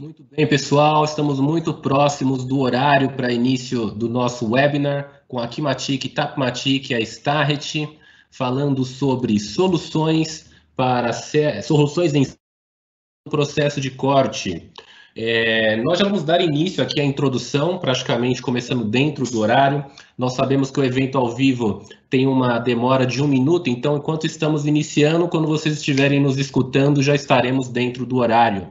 Muito bem, pessoal, estamos muito próximos do horário para início do nosso webinar com a Kimatic, Tapmatic e a Starret, falando sobre soluções em processo de corte. Nós já vamos dar início aqui à introdução, praticamente começando dentro do horário. Nós sabemos que o evento ao vivo tem uma demora de 1 minuto, então enquanto estamos iniciando, quando vocês estiverem nos escutando, já estaremos dentro do horário.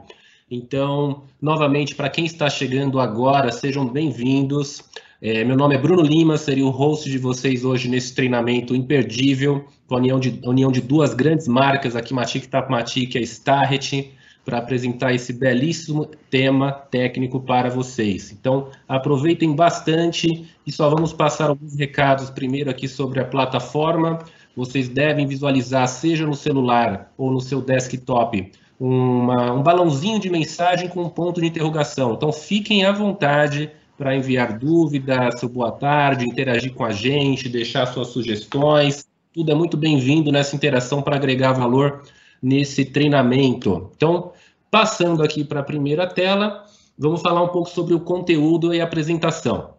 Então, novamente, para quem está chegando agora, sejam bem-vindos. Meu nome é Bruno Lima, seria o host de vocês hoje nesse treinamento imperdível, com a união de duas grandes marcas, a Kimatic, Tapmatic e a Starret, para apresentar esse belíssimo tema técnico para vocês. Então, aproveitem bastante e só vamos passar alguns recados primeiro aqui sobre a plataforma. Vocês devem visualizar, seja no celular ou no seu desktop, um balãozinho de mensagem com um ponto de interrogação. Então, fiquem à vontade para enviar dúvidas, seu boa tarde, interagir com a gente, deixar suas sugestões. Tudo é muito bem-vindo nessa interação para agregar valor nesse treinamento. Então, passando aqui para a primeira tela, vamos falar um pouco sobre o conteúdo e a apresentação.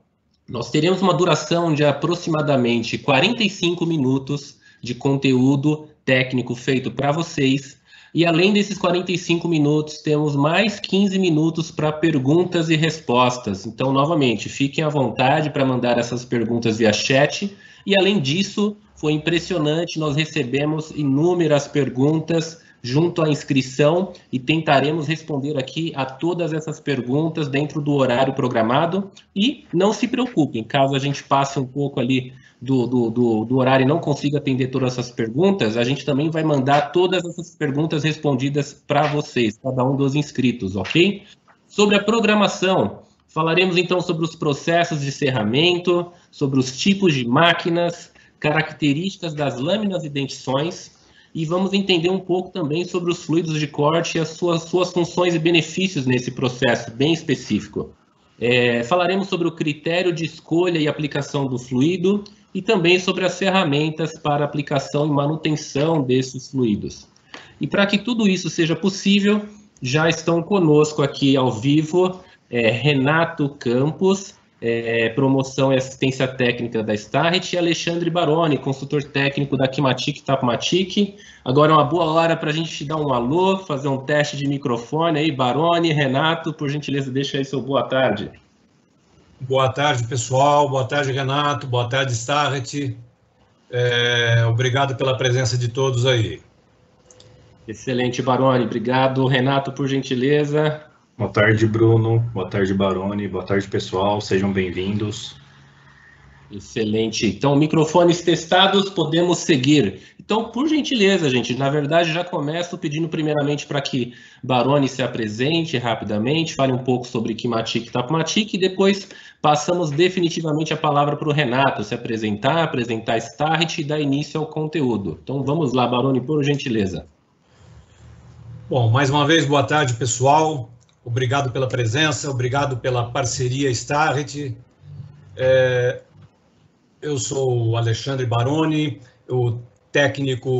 Nós teremos uma duração de aproximadamente 45 minutos de conteúdo técnico feito para vocês. E além desses 45 minutos, temos mais 15 minutos para perguntas e respostas. Então, novamente, fiquem à vontade para mandar essas perguntas via chat. E além disso, foi impressionante, nós recebemos inúmeras perguntas junto à inscrição e tentaremos responder aqui a todas essas perguntas dentro do horário programado. E não se preocupem, caso a gente passe um pouco ali do horário e não consiga atender todas essas perguntas, a gente também vai mandar todas essas perguntas respondidas para vocês, cada um dos inscritos, ok? Sobre a programação, falaremos então sobre os processos de serramento, sobre os tipos de máquinas, características das lâminas e dentições, e vamos entender um pouco também sobre os fluidos de corte e as suas funções e benefícios nesse processo bem específico. Falaremos sobre o critério de escolha e aplicação do fluido e também sobre as ferramentas para aplicação e manutenção desses fluidos. E para que tudo isso seja possível, já estão conosco aqui ao vivo Renato Campos, promoção e assistência técnica da Starret, e Alexandre Baroni, consultor técnico da Kimatic, Tapmatic. Agora é uma boa hora para a gente dar um alô, fazer um teste de microfone aí, Baroni, Renato, por gentileza, deixa aí seu boa tarde. Boa tarde, pessoal. Boa tarde, Renato. Boa tarde, Starret. Obrigado pela presença de todos aí. Excelente, Baroni. Obrigado. Renato, por gentileza. Boa tarde, Bruno. Boa tarde, Baroni. Boa tarde, pessoal. Sejam bem-vindos. Excelente. Então, microfones testados, podemos seguir. Então, por gentileza, gente, na verdade, já começo pedindo primeiramente para que Baroni se apresente rapidamente, fale um pouco sobre Kimatic e Tapmatic, e depois passamos definitivamente a palavra para o Renato se apresentar a Starret e dar início ao conteúdo. Então, vamos lá, Baroni, por gentileza. Bom, mais uma vez, boa tarde, pessoal. Obrigado pela presença, obrigado pela parceria Starret. Eu sou o Alexandre Baroni, o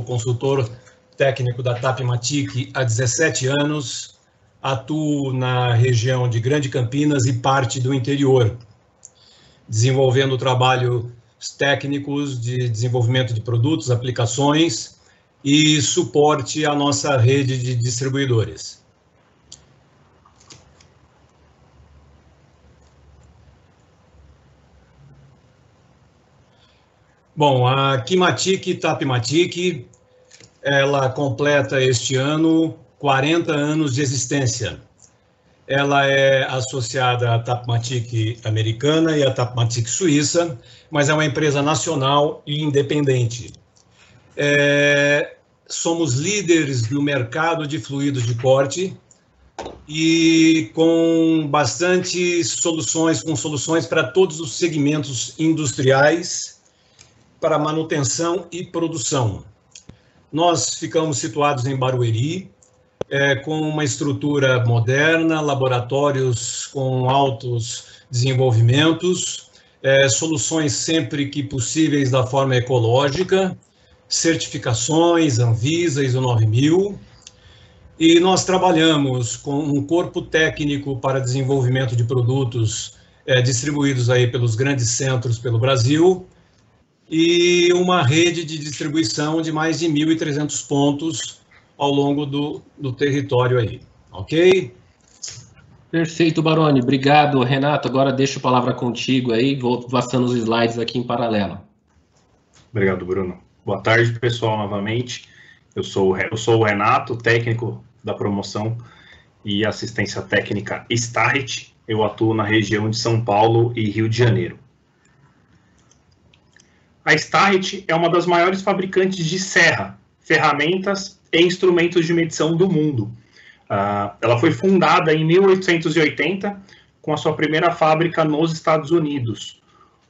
consultor técnico da Tapmatic há 17 anos, atuo na região de Grande Campinas e parte do interior, desenvolvendo trabalhos técnicos de desenvolvimento de produtos, aplicações e suporte à nossa rede de distribuidores. Bom, a Kimatic Tapmatic, ela completa este ano 40 anos de existência. Ela é associada à Tapmatic americana e à Tapmatic suíça, mas é uma empresa nacional e independente. Somos líderes no mercado de fluidos de corte e com bastante soluções para todos os segmentos industriais, para manutenção e produção. Nós ficamos situados em Barueri, com uma estrutura moderna, laboratórios com altos desenvolvimentos, soluções sempre que possíveis da forma ecológica, certificações, Anvisa, ISO 9000, E nós trabalhamos com um corpo técnico para desenvolvimento de produtos distribuídos aí pelos grandes centros pelo Brasil e uma rede de distribuição de mais de 1.300 pontos ao longo do território aí, ok? Perfeito, Baroni. Obrigado, Renato. Agora deixo a palavra contigo aí, vou passando os slides aqui em paralelo. Obrigado, Bruno. Boa tarde, pessoal, novamente. Eu sou o Renato, técnico da promoção e assistência técnica Starret. Eu atuo na região de São Paulo e Rio de Janeiro. A Starret é uma das maiores fabricantes de serra, ferramentas e instrumentos de medição do mundo. Ela foi fundada em 1880, com a sua primeira fábrica nos Estados Unidos.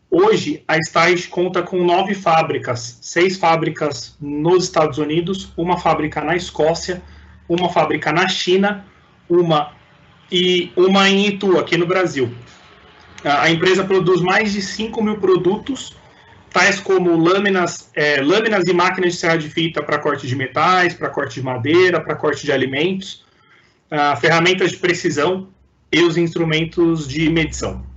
Hoje, a Starret conta com 9 fábricas, 6 fábricas nos Estados Unidos, uma fábrica na Escócia, uma fábrica na China, uma em Itu, aqui no Brasil. A empresa produz mais de 5.000 produtos, tais como lâminas e máquinas de serra de fita para corte de metais, para corte de madeira, para corte de alimentos, ferramentas de precisão e os instrumentos de medição.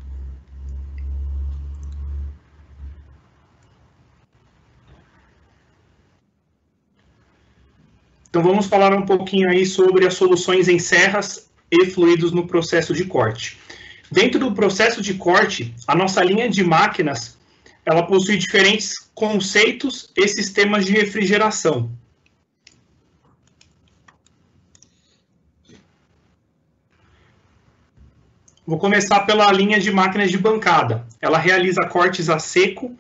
Então vamos falar um pouquinho aí sobre as soluções em serras e fluidos no processo de corte. Dentro do processo de corte, a nossa linha de máquinas, ela possui diferentes conceitos e sistemas de refrigeração. Vou começar pela linha de máquinas de bancada. Ela realiza cortes a seco,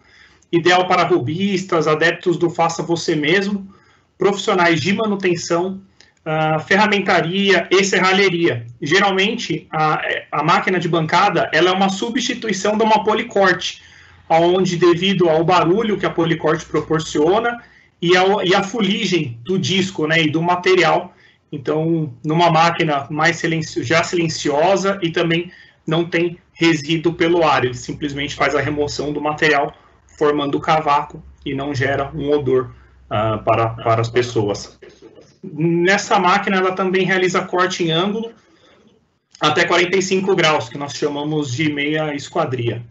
ideal para robistas, adeptos do faça você mesmo, profissionais de manutenção, ferramentaria e serralheria. Geralmente, a máquina de bancada ela é uma substituição de uma policorte, onde, devido ao barulho que a policorte proporciona e a fuligem do disco, né, e do material, então, numa máquina mais silenciosa e também não tem resíduo pelo ar, ele simplesmente faz a remoção do material, formando o cavaco e não gera um odor para as pessoas. Nessa máquina, ela também realiza corte em ângulo até 45 graus, que nós chamamos de meia esquadria.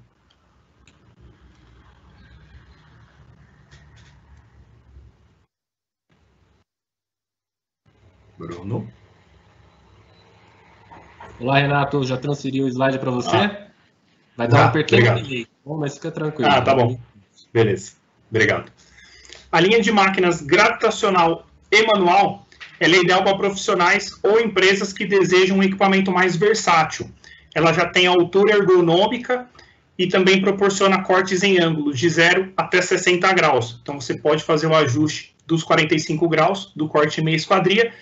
Bruno. Olá, Renato. Já transferi o slide para você? Vai dar um pequeno delay, mas fica tranquilo. Tá bom. Beleza. Obrigado. A linha de máquinas gravitacional e manual ela é ideal para profissionais ou empresas que desejam um equipamento mais versátil. Ela já tem altura ergonômica e também proporciona cortes em ângulo de 0 até 60 graus. Então, você pode fazer o ajuste dos 45 graus do corte meia esquadria.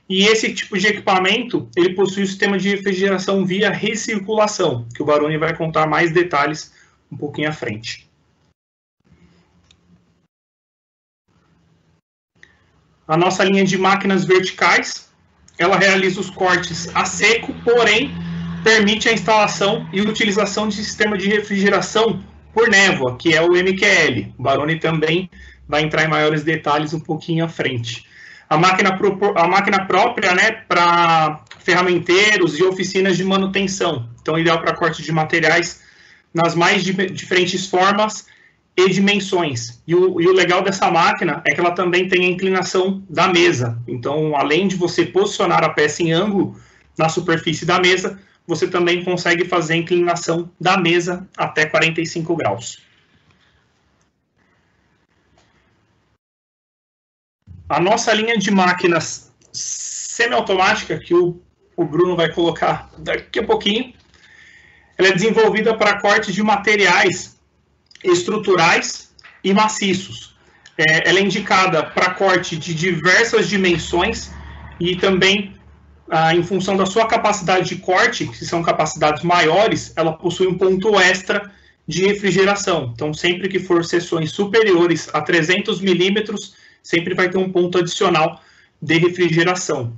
E esse tipo de equipamento, ele possui um sistema de refrigeração via recirculação, que o Baroni vai contar mais detalhes um pouquinho à frente. A nossa linha de máquinas verticais, ela realiza os cortes a seco, porém, permite a instalação e utilização de sistema de refrigeração por névoa, que é o MQL. O Baroni também vai entrar em maiores detalhes um pouquinho à frente. A máquina própria, né, para ferramenteiros e oficinas de manutenção. Então, ideal para corte de materiais nas mais diferentes formas e dimensões. E o legal dessa máquina é que ela também tem a inclinação da mesa. Então, além de você posicionar a peça em ângulo na superfície da mesa, você também consegue fazer a inclinação da mesa até 45 graus. A nossa linha de máquinas semiautomática, que o Bruno vai colocar daqui a pouquinho, ela é desenvolvida para corte de materiais estruturais e maciços. Ela é indicada para corte de diversas dimensões e também, em função da sua capacidade de corte, que são capacidades maiores, ela possui um ponto extra de refrigeração. Então, sempre que for seções superiores a 300 milímetros, sempre vai ter um ponto adicional de refrigeração.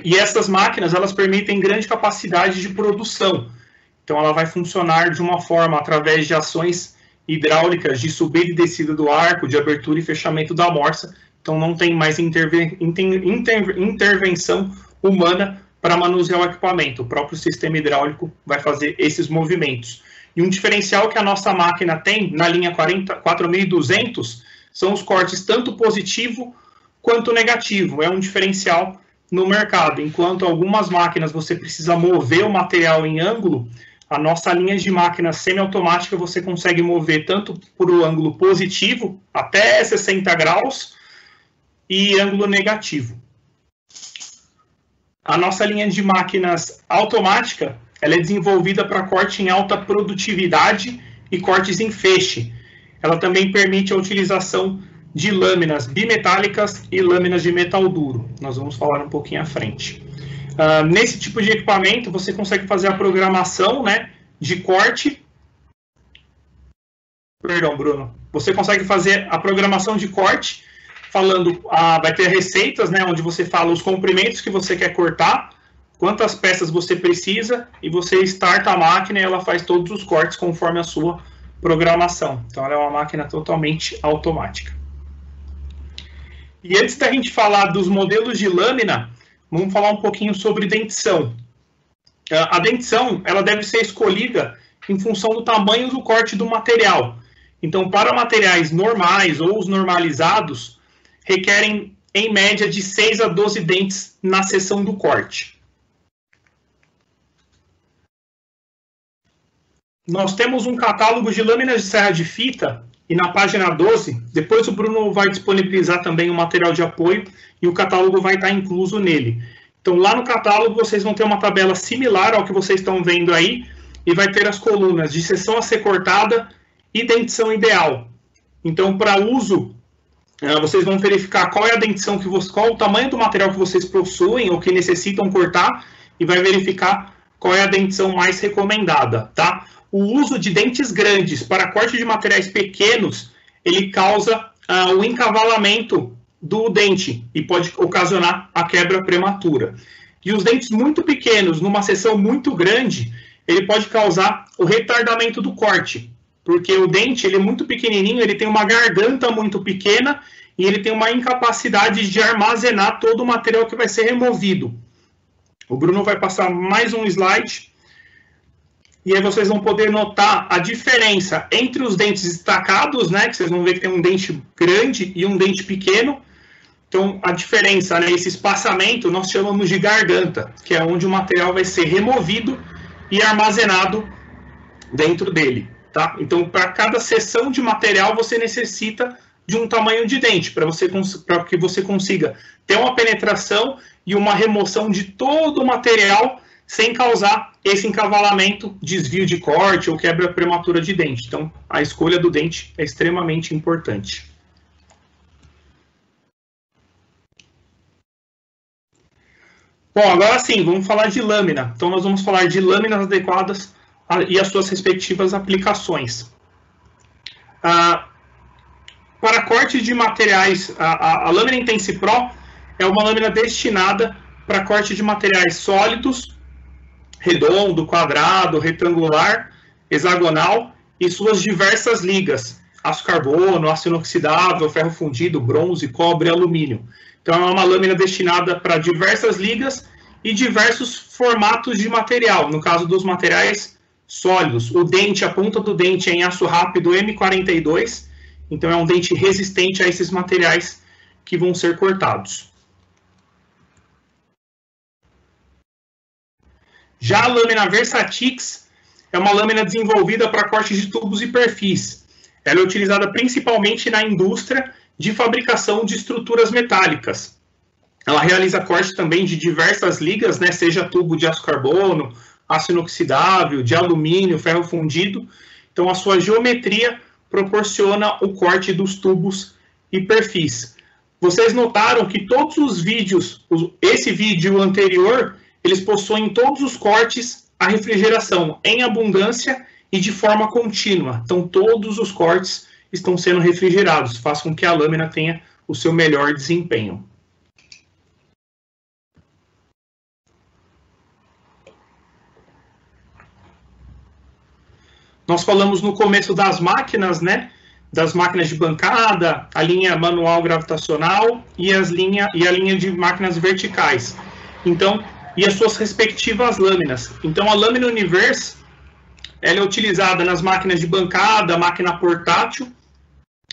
E essas máquinas, elas permitem grande capacidade de produção. Então, ela vai funcionar de uma forma através de ações hidráulicas de subida e descida do arco, de abertura e fechamento da morsa. então não tem mais intervenção humana para manusear o equipamento. O próprio sistema hidráulico vai fazer esses movimentos. E um diferencial que a nossa máquina tem na linha 4200 são os cortes tanto positivo quanto negativo. É um diferencial no mercado. Enquanto algumas máquinas você precisa mover o material em ângulo, a nossa linha de máquina semiautomática você consegue mover tanto por o ângulo positivo, até 60 graus, e ângulo negativo. A nossa linha de máquinas automática, ela é desenvolvida para corte em alta produtividade e cortes em feixe. Ela também permite a utilização de lâminas bimetálicas e lâminas de metal duro. Nós vamos falar um pouquinho à frente. Nesse tipo de equipamento, você consegue fazer a programação, né, de corte. Perdão, Bruno. Você consegue fazer a programação de corte, falando, vai ter receitas, né, onde você fala os comprimentos que você quer cortar, quantas peças você precisa, e você starta a máquina e ela faz todos os cortes conforme a sua programação. Então, ela é uma máquina totalmente automática. E antes da gente falar dos modelos de lâmina, vamos falar um pouquinho sobre dentição. A dentição, ela deve ser escolhida em função do tamanho do corte do material. Então, para materiais normais ou os normalizados, requerem, em média, de 6 a 12 dentes na seção do corte. Nós temos um catálogo de lâminas de serra de fita, e na página 12, depois o Bruno vai disponibilizar também o material de apoio, e o catálogo vai estar incluso nele. Então, lá no catálogo, vocês vão ter uma tabela similar ao que vocês estão vendo aí, e vai ter as colunas de seção a ser cortada e dentição ideal. Então, para uso, vocês vão verificar qual é a dentição qual o tamanho do material que vocês possuem ou que necessitam cortar, e vai verificar qual é a dentição mais recomendada, tá? O uso de dentes grandes para corte de materiais pequenos, ele causa o encavalamento do dente e pode ocasionar a quebra prematura. E os dentes muito pequenos, numa seção muito grande, ele pode causar o retardamento do corte, porque o dente ele é muito pequenininho, ele tem uma garganta muito pequena e ele tem uma incapacidade de armazenar todo o material que vai ser removido. O Bruno vai passar mais um slide. E aí vocês vão poder notar a diferença entre os dentes destacados, né? Que vocês vão ver que tem um dente grande e um dente pequeno. Então, a diferença, né? Esse espaçamento, nós chamamos de garganta, que é onde o material vai ser removido e armazenado dentro dele, tá? Então, para cada seção de material, você necessita de um tamanho de dente, para que você consiga ter uma penetração e uma remoção de todo o material sem causar esse encavalamento, desvio de corte ou quebra prematura de dente. Então, a escolha do dente é extremamente importante. Bom, agora sim, vamos falar de lâmina. Então, nós vamos falar de lâminas adequadas e as suas respectivas aplicações. Para corte de materiais, a lâmina Intense Pro é uma lâmina destinada para corte de materiais sólidos, redondo, quadrado, retangular, hexagonal e suas diversas ligas, aço carbono, aço inoxidável, ferro fundido, bronze, cobre e alumínio. Então é uma lâmina destinada para diversas ligas e diversos formatos de material, no caso dos materiais sólidos. O dente, a ponta do dente é em aço rápido M42, então é um dente resistente a esses materiais que vão ser cortados. Já a lâmina Versatix é uma lâmina desenvolvida para corte de tubos e perfis. Ela é utilizada principalmente na indústria de fabricação de estruturas metálicas. Ela realiza corte também de diversas ligas, né, seja tubo de aço carbono, aço inoxidável, de alumínio, ferro fundido. Então, a sua geometria proporciona o corte dos tubos e perfis. Vocês notaram que todos os vídeos, esse vídeo anterior, eles possuem todos os cortes a refrigeração em abundância e de forma contínua. Então, todos os cortes estão sendo refrigerados, faz com que a lâmina tenha o seu melhor desempenho. Nós falamos no começo das máquinas, né? das máquinas de bancada, a linha manual gravitacional e a linha de máquinas verticais. Então, e as suas respectivas lâminas. Então, a lâmina Universe, ela é utilizada nas máquinas de bancada, máquina portátil,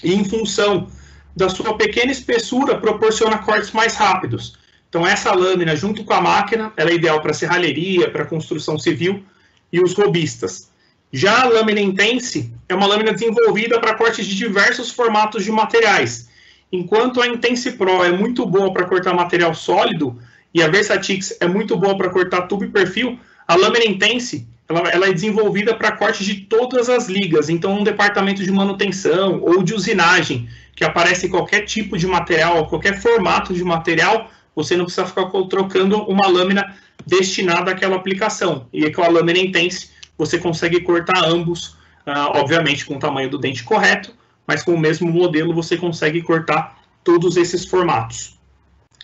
e em função da sua pequena espessura, proporciona cortes mais rápidos. Então, essa lâmina, junto com a máquina, ela é ideal para serralheria, para construção civil e os robistas. Já a lâmina Intense é uma lâmina desenvolvida para cortes de diversos formatos de materiais. Enquanto a Intense Pro é muito boa para cortar material sólido e a Versatix é muito boa para cortar tubo e perfil, a lâmina Intense ela é desenvolvida para corte de todas as ligas. Então, um departamento de manutenção ou de usinagem, que aparece qualquer tipo de material, qualquer formato de material, você não precisa ficar trocando uma lâmina destinada àquela aplicação. E com a lâmina Intense, você consegue cortar ambos, obviamente com o tamanho do dente correto, mas com o mesmo modelo você consegue cortar todos esses formatos.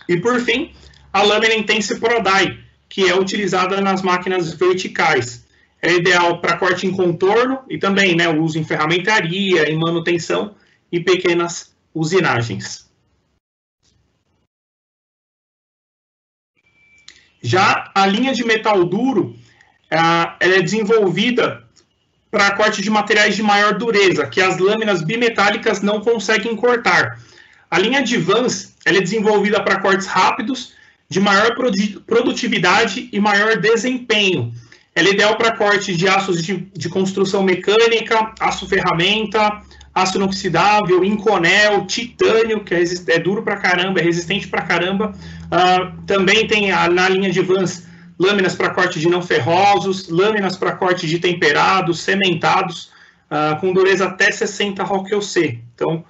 E por fim, a lâmina Intense Pro Die, que é utilizada nas máquinas verticais. É ideal para corte em contorno e também, né, uso em ferramentaria, em manutenção e pequenas usinagens. Já a linha de metal duro, ela é desenvolvida para corte de materiais de maior dureza, que as lâminas bimetálicas não conseguem cortar. A linha de Vans, ela é desenvolvida para cortes rápidos, de maior produtividade e maior desempenho. Ela é ideal para corte de aços de construção mecânica, aço ferramenta, aço inoxidável, inconel, titânio, que é duro pra caramba, é resistente pra caramba. Também tem na linha de Vans lâminas para corte de não ferrosos, lâminas para corte de temperados, cementados, com dureza até 60 ROC. Então,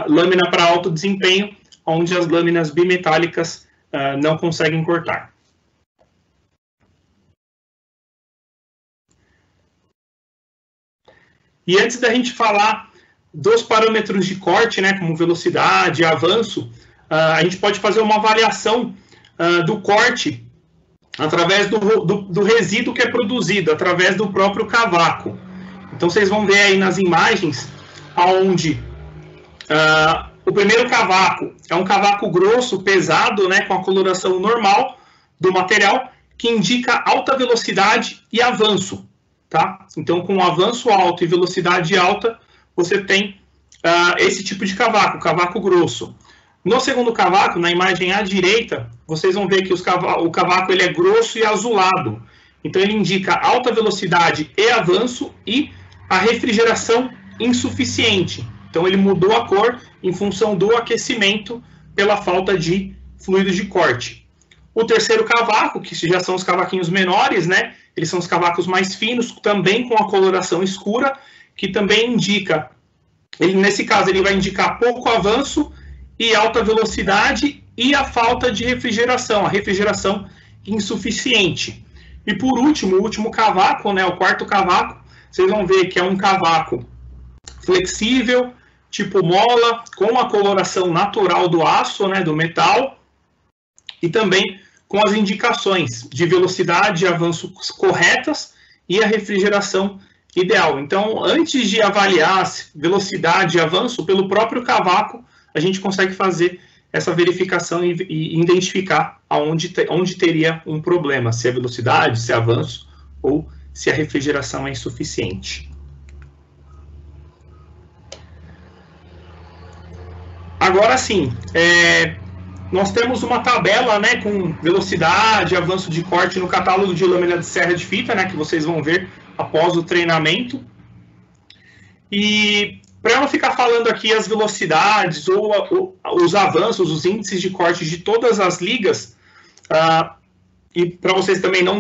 lâmina para alto desempenho, onde as lâminas bimetálicas não conseguem cortar. E antes da gente falar dos parâmetros de corte, né, como velocidade, avanço, a gente pode fazer uma avaliação do corte através do resíduo que é produzido, através do próprio cavaco. Então, vocês vão ver aí nas imagens, onde o primeiro cavaco é um cavaco grosso, pesado, né, com a coloração normal do material, que indica alta velocidade e avanço. Tá? Então, com avanço alto e velocidade alta, você tem esse tipo de cavaco, cavaco grosso. No segundo cavaco, na imagem à direita, vocês vão ver que o cavaco ele é grosso e azulado. Então, ele indica alta velocidade e avanço e a refrigeração insuficiente. Então, ele mudou a cor em função do aquecimento pela falta de fluidos de corte. O terceiro cavaco, que já são os cavaquinhos menores, né? Eles são os cavacos mais finos, também com a coloração escura, que também indica, nesse caso, ele vai indicar pouco avanço e alta velocidade e a falta de refrigeração, a refrigeração insuficiente. E por último, o último cavaco, né, o quarto cavaco, vocês vão ver que é um cavaco flexível, tipo mola, com a coloração natural do aço, né, do metal, e também com as indicações de velocidade e avanço corretas e a refrigeração ideal. Então, antes de avaliar velocidade e avanço, pelo próprio cavaco, a gente consegue fazer essa verificação e identificar onde teria um problema, se é velocidade, se é avanço ou se a refrigeração é insuficiente. Agora sim, nós temos uma tabela, né, com velocidade, avanço de corte no catálogo de lâmina de serra de fita, né, que vocês vão ver após o treinamento. E para eu não ficar falando aqui as velocidades ou os avanços, os índices de corte de todas as ligas, e para vocês também não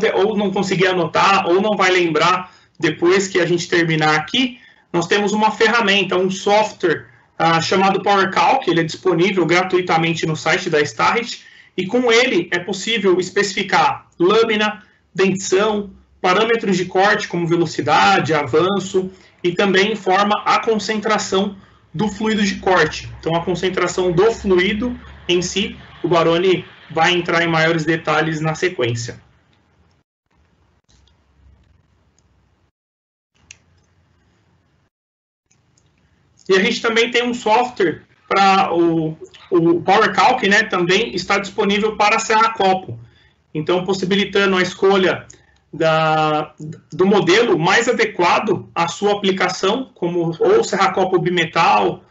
conseguir anotar ou não vai lembrar depois que a gente terminar aqui, nós temos uma ferramenta, um software chamado PowerCalc. Ele é disponível gratuitamente no site da Starrett, e com ele é possível especificar lâmina, dentição, parâmetros de corte como velocidade, avanço, e também informa a concentração do fluido de corte. Então, a concentração do fluido em si, o Baroni vai entrar em maiores detalhes na sequência. E a gente também tem um software para o PowerCalc, né, também está disponível para serra-copo. Então, possibilitando a escolha do modelo mais adequado à sua aplicação, como ou serra-copo bimetal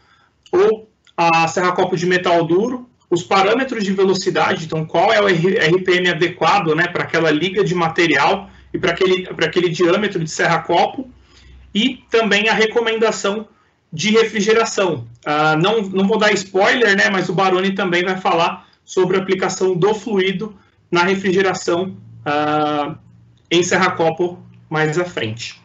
ou a serra-copo de metal duro, os parâmetros de velocidade, então qual é o RPM adequado, né, para aquela liga de material e para aquele diâmetro de serra-copo, e também a recomendação de refrigeração. Não vou dar spoiler, né, mas o Baroni também vai falar sobre a aplicação do fluido na refrigeração em serra-copo mais à frente.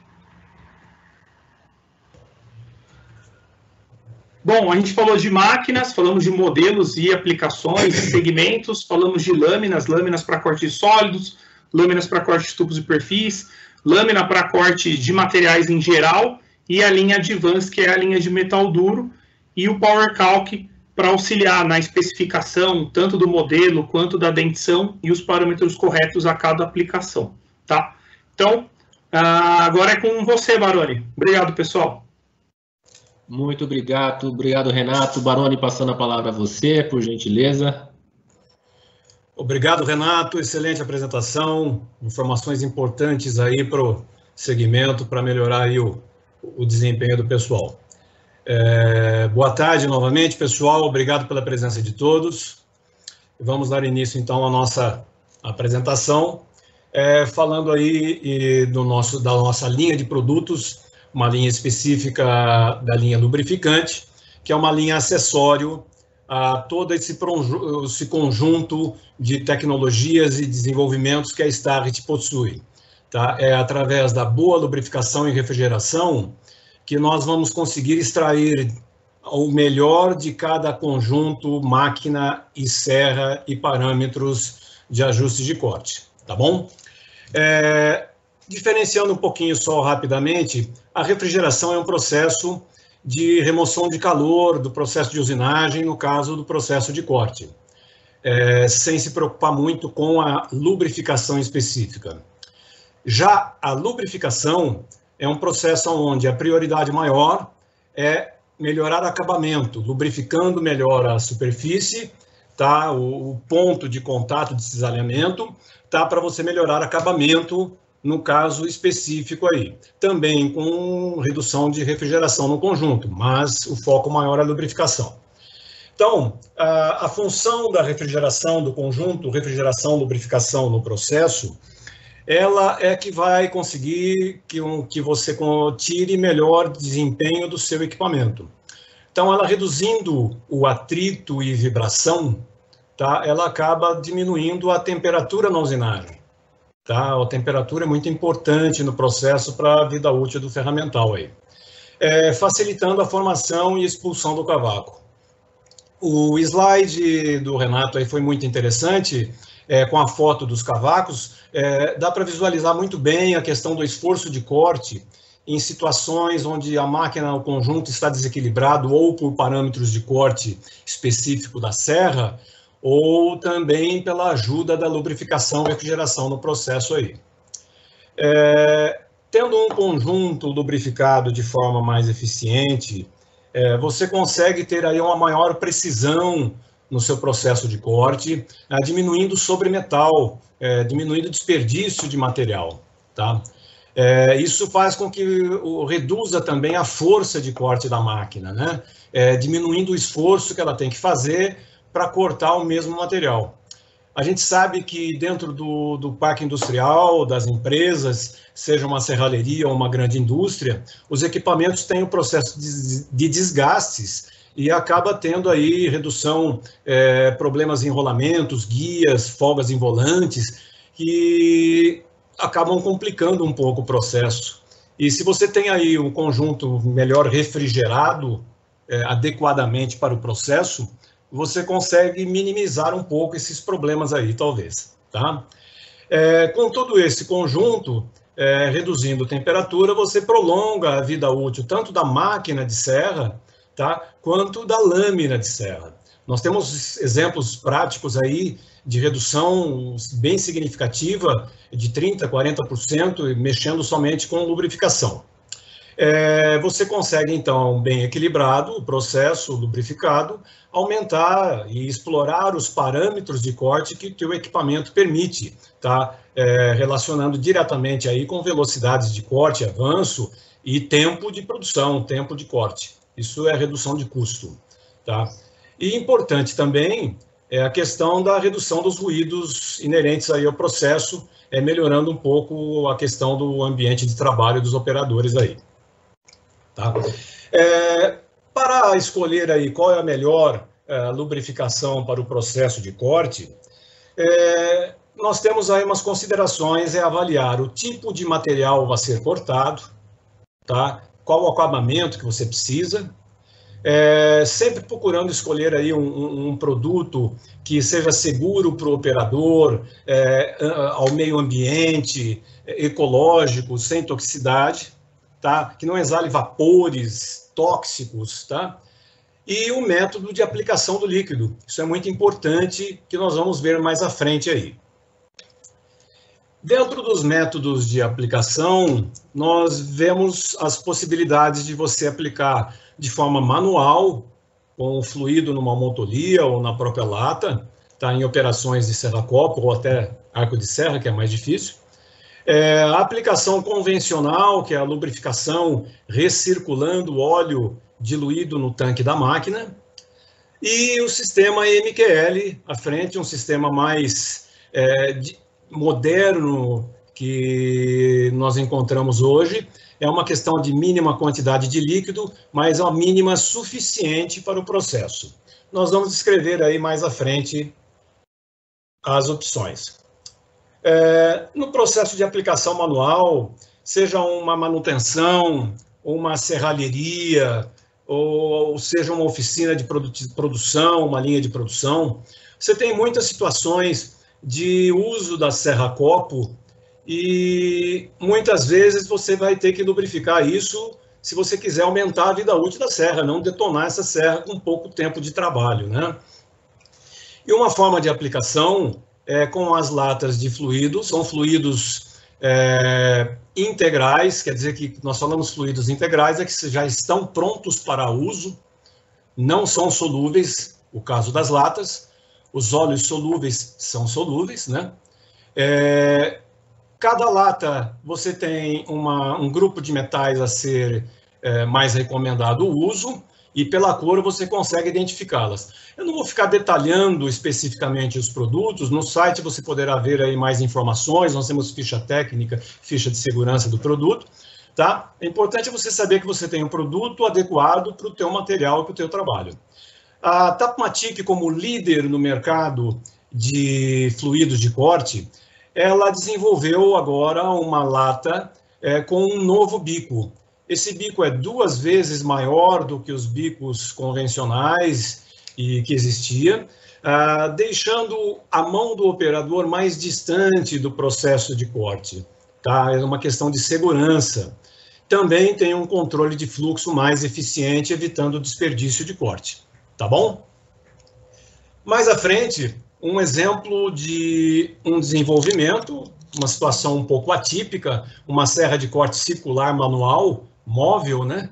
Bom, a gente falou de máquinas, falamos de modelos e aplicações, segmentos, falamos de lâminas para corte de sólidos, lâminas para corte de tubos e perfis, lâmina para corte de materiais em geral, e a linha Advance, que é a linha de metal duro, e o PowerCalc para auxiliar na especificação tanto do modelo quanto da dentição e os parâmetros corretos a cada aplicação, tá? Então, agora é com você, Baroni. Obrigado, pessoal. Muito obrigado, Renato. Baroni, passando a palavra a você, por gentileza. Obrigado, Renato. Excelente apresentação. Informações importantes aí para o segmento, para melhorar aí o desempenho do pessoal. Boa tarde novamente, pessoal. Obrigado pela presença de todos. Vamos dar início, então, à nossa apresentação, falando aí da nossa linha de produtos, uma linha específica da linha lubrificante, que é uma linha acessório a todo esse conjunto de tecnologias e desenvolvimentos que a Starrett possui. Tá? É através da boa lubrificação e refrigeração que nós vamos conseguir extrair o melhor de cada conjunto, máquina e serra e parâmetros de ajuste de corte, tá bom? Diferenciando um pouquinho só rapidamente, a refrigeração é um processo de remoção de calor do processo de usinagem, no caso do processo de corte, sem se preocupar muito com a lubrificação específica. Já a lubrificação é um processo onde a prioridade maior é melhorar o acabamento, lubrificando melhor a superfície, tá? O ponto de contato de cisalhamento, tá? Para você melhorar o acabamento, no caso específico aí. Também com redução de refrigeração no conjunto, mas o foco maior é a lubrificação. Então, a função da refrigeração do conjunto, refrigeração, lubrificação no processo, ela é que vai conseguir que você tire melhor desempenho do seu equipamento. Então, ela reduzindo o atrito e vibração, tá? Ela acaba diminuindo a temperatura na usinagem. Tá? A temperatura é muito importante no processo para a vida útil do ferramental aí. Facilitando a formação e expulsão do cavaco. O slide do Renato aí foi muito interessante, com a foto dos cavacos. Dá para visualizar muito bem a questão do esforço de corte em situações onde a máquina, o conjunto está desequilibrado ou por parâmetros de corte específico da serra, ou também pela ajuda da lubrificação e refrigeração no processo aí. Tendo um conjunto lubrificado de forma mais eficiente, você consegue ter aí uma maior precisão no seu processo de corte, diminuindo sobremetal, diminuindo o desperdício de material, tá? Isso faz com que reduza também a força de corte da máquina, né? Diminuindo o esforço que ela tem que fazer para cortar o mesmo material. A gente sabe que dentro do parque industrial, das empresas, seja uma serralheria ou uma grande indústria, os equipamentos têm o processo de desgastes e acaba tendo aí redução, problemas em enrolamentos, guias, folgas em volantes, que acabam complicando um pouco o processo. E se você tem aí um conjunto melhor refrigerado, adequadamente para o processo, você consegue minimizar um pouco esses problemas aí, talvez, tá? Com todo esse conjunto, reduzindo temperatura, você prolonga a vida útil tanto da máquina de serra, tá, quanto da lâmina de serra. Nós temos exemplos práticos aí de redução bem significativa de 30%, 40%, mexendo somente com lubrificação. você consegue, então, bem equilibrado o processo, lubrificado, aumentar e explorar os parâmetros de corte que o teu equipamento permite, tá? Relacionando diretamente aí com velocidades de corte, avanço e tempo de produção, tempo de corte. Isso é redução de custo, tá? E importante também é a questão da redução dos ruídos inerentes aí ao processo, melhorando um pouco a questão do ambiente de trabalho dos operadores aí. Tá? Para escolher aí qual é a melhor lubrificação para o processo de corte, nós temos aí umas considerações, avaliar o tipo de material a ser cortado, tá? Qual o acabamento que você precisa, sempre procurando escolher aí um produto que seja seguro para o operador, ao meio ambiente, ecológico, sem toxicidade, tá? Que não exale vapores tóxicos, tá? E o método de aplicação do líquido. Isso é muito importante, que nós vamos ver mais à frente aí. Dentro dos métodos de aplicação, nós vemos as possibilidades de você aplicar de forma manual, com o fluido numa motolia ou na própria lata, tá? Em operações de serra-copo ou até arco de serra, que é mais difícil. A aplicação convencional, que é a lubrificação recirculando o óleo diluído no tanque da máquina, e o sistema MQL à frente, um sistema mais moderno que nós encontramos hoje. É uma questão de mínima quantidade de líquido, mas uma mínima suficiente para o processo. Nós vamos descrever aí mais à frente as opções. No processo de aplicação manual, seja uma manutenção, uma serralheria, ou seja uma oficina de produção, uma linha de produção, você tem muitas situações de uso da serra-copo e muitas vezes você vai ter que lubrificar isso se você quiser aumentar a vida útil da serra, não detonar essa serra com pouco tempo de trabalho, né? E uma forma de aplicação com as latas de fluidos, são fluidos integrais, quer dizer que nós falamos fluidos integrais, que já estão prontos para uso, não são solúveis, o caso das latas, os óleos solúveis são solúveis, né? Cada lata você tem um grupo de metais a ser mais recomendado o uso, e pela cor você consegue identificá-las. Eu não vou ficar detalhando especificamente os produtos, no site você poderá ver aí mais informações, nós temos ficha técnica, ficha de segurança do produto, tá? É importante você saber que você tem um produto adequado para o teu material e para o teu trabalho. A Tapmatic, como líder no mercado de fluidos de corte, ela desenvolveu agora uma lata com um novo bico. Esse bico é 2 vezes maior do que os bicos convencionais e que existia, deixando a mão do operador mais distante do processo de corte. Tá? É uma questão de segurança. Também tem um controle de fluxo mais eficiente, evitando o desperdício de corte. Tá bom? Mais à frente, um exemplo de um desenvolvimento, uma situação um pouco atípica, uma serra de corte circular manual, móvel, né?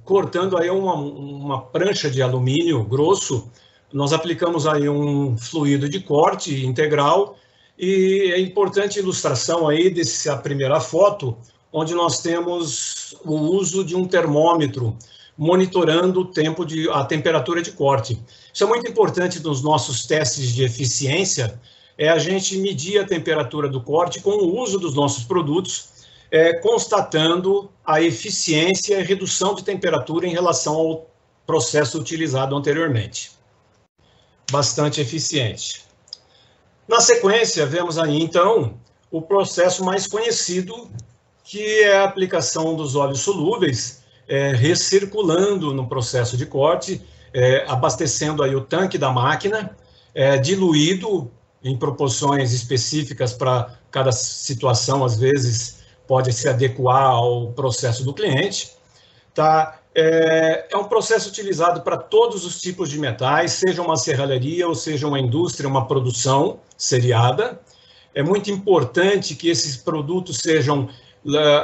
Cortando aí uma prancha de alumínio grosso, nós aplicamos aí um fluido de corte integral, e é importante a ilustração aí dessa primeira foto, onde nós temos o uso de um termômetro, monitorando a temperatura de corte. Isso é muito importante nos nossos testes de eficiência, a gente medir a temperatura do corte com o uso dos nossos produtos, constatando a eficiência e redução de temperatura em relação ao processo utilizado anteriormente. Bastante eficiente. Na sequência, vemos aí, então, o processo mais conhecido, que é a aplicação dos óleos solúveis, recirculando no processo de corte, abastecendo aí o tanque da máquina, diluído em proporções específicas para cada situação, às vezes pode se adequar ao processo do cliente. Tá? É um processo utilizado para todos os tipos de metais, seja uma serralheria ou seja uma indústria, uma produção seriada. É muito importante que esses produtos sejam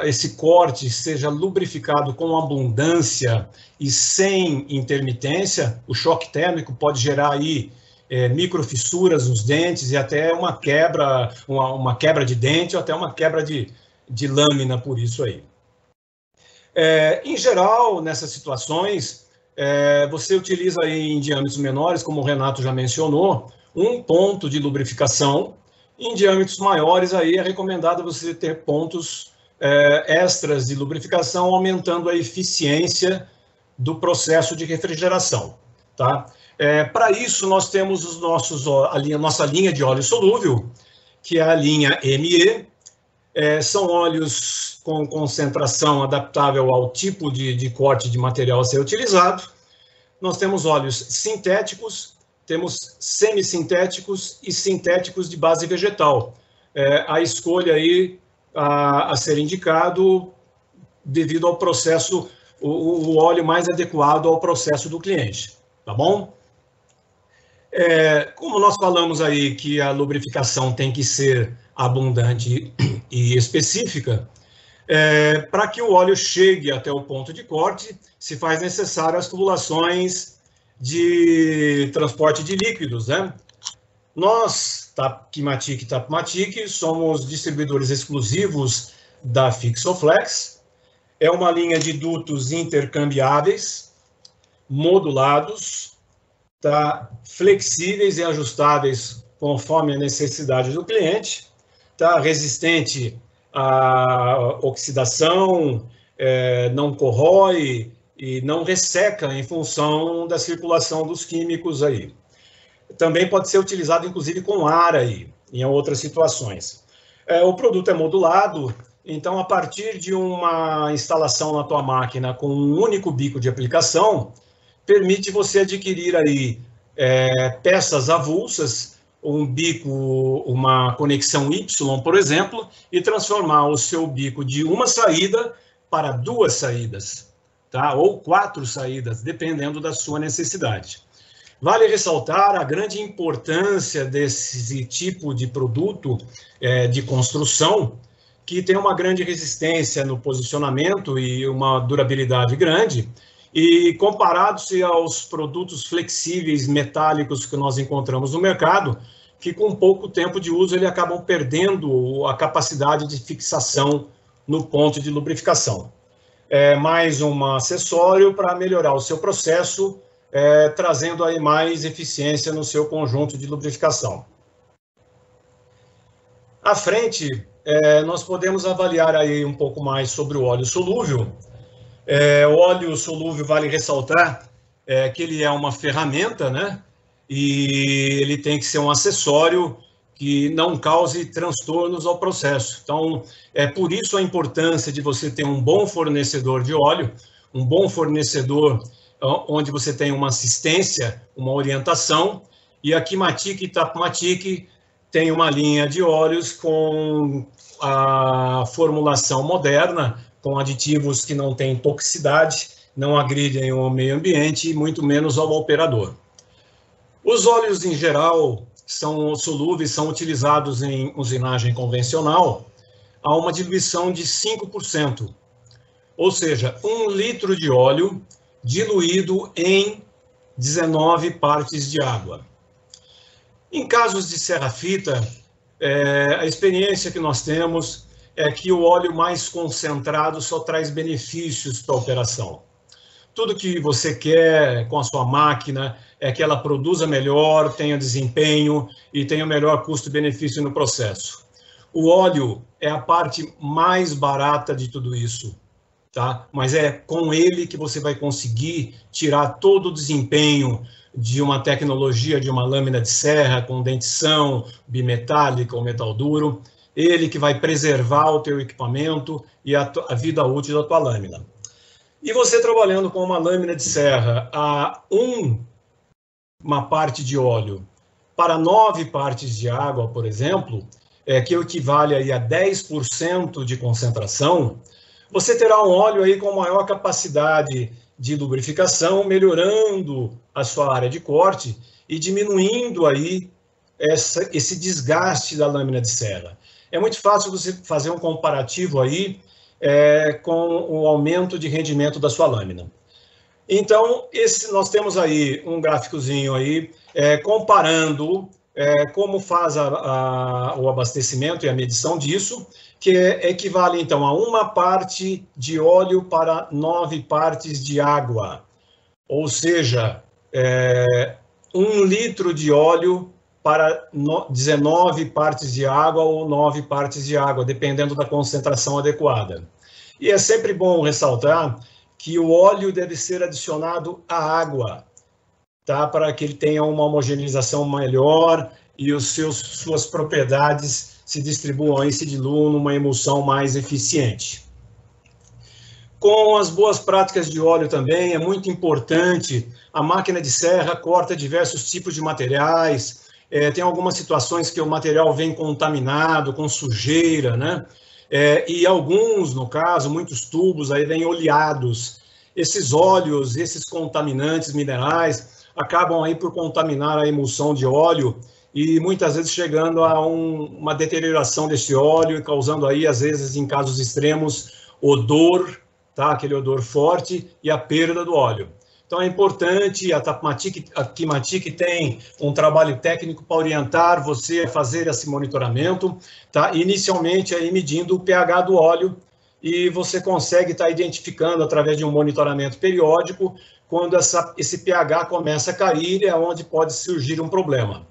esse corte seja lubrificado com abundância e sem intermitência, o choque térmico pode gerar aí microfissuras nos dentes e até uma quebra de dente ou até uma quebra de lâmina por isso aí. Em geral, nessas situações, você utiliza aí em diâmetros menores, como o Renato já mencionou, um ponto de lubrificação. Em diâmetros maiores, aí é recomendado você ter pontos extras de lubrificação, aumentando a eficiência do processo de refrigeração. Tá? Para isso, nós temos a nossa linha de óleo solúvel, que é a linha ME. São óleos com concentração adaptável ao tipo de corte de material a ser utilizado. Nós temos óleos sintéticos, temos semissintéticos e sintéticos de base vegetal. A escolha aí a ser indicado devido ao processo, o óleo mais adequado ao processo do cliente, tá bom? Como nós falamos aí que a lubrificação tem que ser abundante e específica, para que o óleo chegue até o ponto de corte, se faz necessário as tubulações de transporte de líquidos, né? Nós, Kimatic e Tapmatic, somos distribuidores exclusivos da Fixoflex. É uma linha de dutos intercambiáveis, modulados, tá? Flexíveis e ajustáveis conforme a necessidade do cliente, tá? Resistente à oxidação, não corrói e não resseca em função da circulação dos químicos aí. Também pode ser utilizado, inclusive, com ar aí, em outras situações. O produto é modulado, então, a partir de uma instalação na tua máquina com um único bico de aplicação, permite você adquirir aí peças avulsas, um bico, uma conexão Y, por exemplo, e transformar o seu bico de uma saída para 2 saídas, tá? Ou 4 saídas, dependendo da sua necessidade. Vale ressaltar a grande importância desse tipo de produto de construção, que tem uma grande resistência no posicionamento e uma durabilidade grande, e comparado-se aos produtos flexíveis metálicos que nós encontramos no mercado, que com pouco tempo de uso ele acabam perdendo a capacidade de fixação no ponto de lubrificação. Mais um acessório para melhorar o seu processo, trazendo aí mais eficiência no seu conjunto de lubrificação. À frente, nós podemos avaliar aí um pouco mais sobre o óleo solúvel. O óleo solúvel, vale ressaltar, que ele é uma ferramenta, né? E ele tem que ser um acessório que não cause transtornos ao processo. Então, por isso a importância de você ter um bom fornecedor de óleo, um bom fornecedor onde você tem uma assistência, uma orientação, e a Kimatic e Tapmatic tem uma linha de óleos com a formulação moderna, com aditivos que não têm toxicidade, não agridem o meio ambiente e muito menos ao operador. Os óleos, em geral, são solúveis, são utilizados em usinagem convencional a uma diluição de 5%, ou seja, 1 litro de óleo diluído em 19 partes de água. Em casos de serra-fita, a experiência que nós temos é que o óleo mais concentrado só traz benefícios para a operação. Tudo que você quer com a sua máquina é que ela produza melhor, tenha desempenho e tenha o melhor custo-benefício no processo. O óleo é a parte mais barata de tudo isso, tá? Mas é com ele que você vai conseguir tirar todo o desempenho de uma tecnologia, de uma lâmina de serra com dentição bimetálica ou metal duro, ele que vai preservar o teu equipamento e a vida útil da tua lâmina. E você trabalhando com uma lâmina de serra a uma parte de óleo para 9 partes de água, por exemplo, que equivale aí a 10% de concentração, você terá um óleo aí com maior capacidade de lubrificação, melhorando a sua área de corte e diminuindo aí esse desgaste da lâmina de serra. É muito fácil você fazer um comparativo aí com o aumento de rendimento da sua lâmina. Então, nós temos aí um gráficozinho aí, comparando como faz o abastecimento e a medição disso, que equivale, então, a 1 parte de óleo para 9 partes de água. Ou seja, 1 litro de óleo para 19 partes de água ou 9 partes de água, dependendo da concentração adequada. E é sempre bom ressaltar que o óleo deve ser adicionado à água, tá? Para que ele tenha uma homogeneização melhor e suas propriedades se distribuam e se diluam numa emulsão mais eficiente. Com as boas práticas de óleo também, é muito importante, a máquina de serra corta diversos tipos de materiais, tem algumas situações que o material vem contaminado, com sujeira, né? E alguns, no caso, muitos tubos aí vêm oleados. Esses óleos, esses contaminantes minerais, acabam aí por contaminar a emulsão de óleo e muitas vezes chegando a uma deterioração desse óleo e causando aí, às vezes, em casos extremos, odor, tá? Aquele odor forte e a perda do óleo. Então é importante, a Kimatic tem um trabalho técnico para orientar você a fazer esse monitoramento, tá? Inicialmente aí medindo o pH do óleo e você consegue estar identificando através de um monitoramento periódico quando esse pH começa a cair, é onde pode surgir um problema.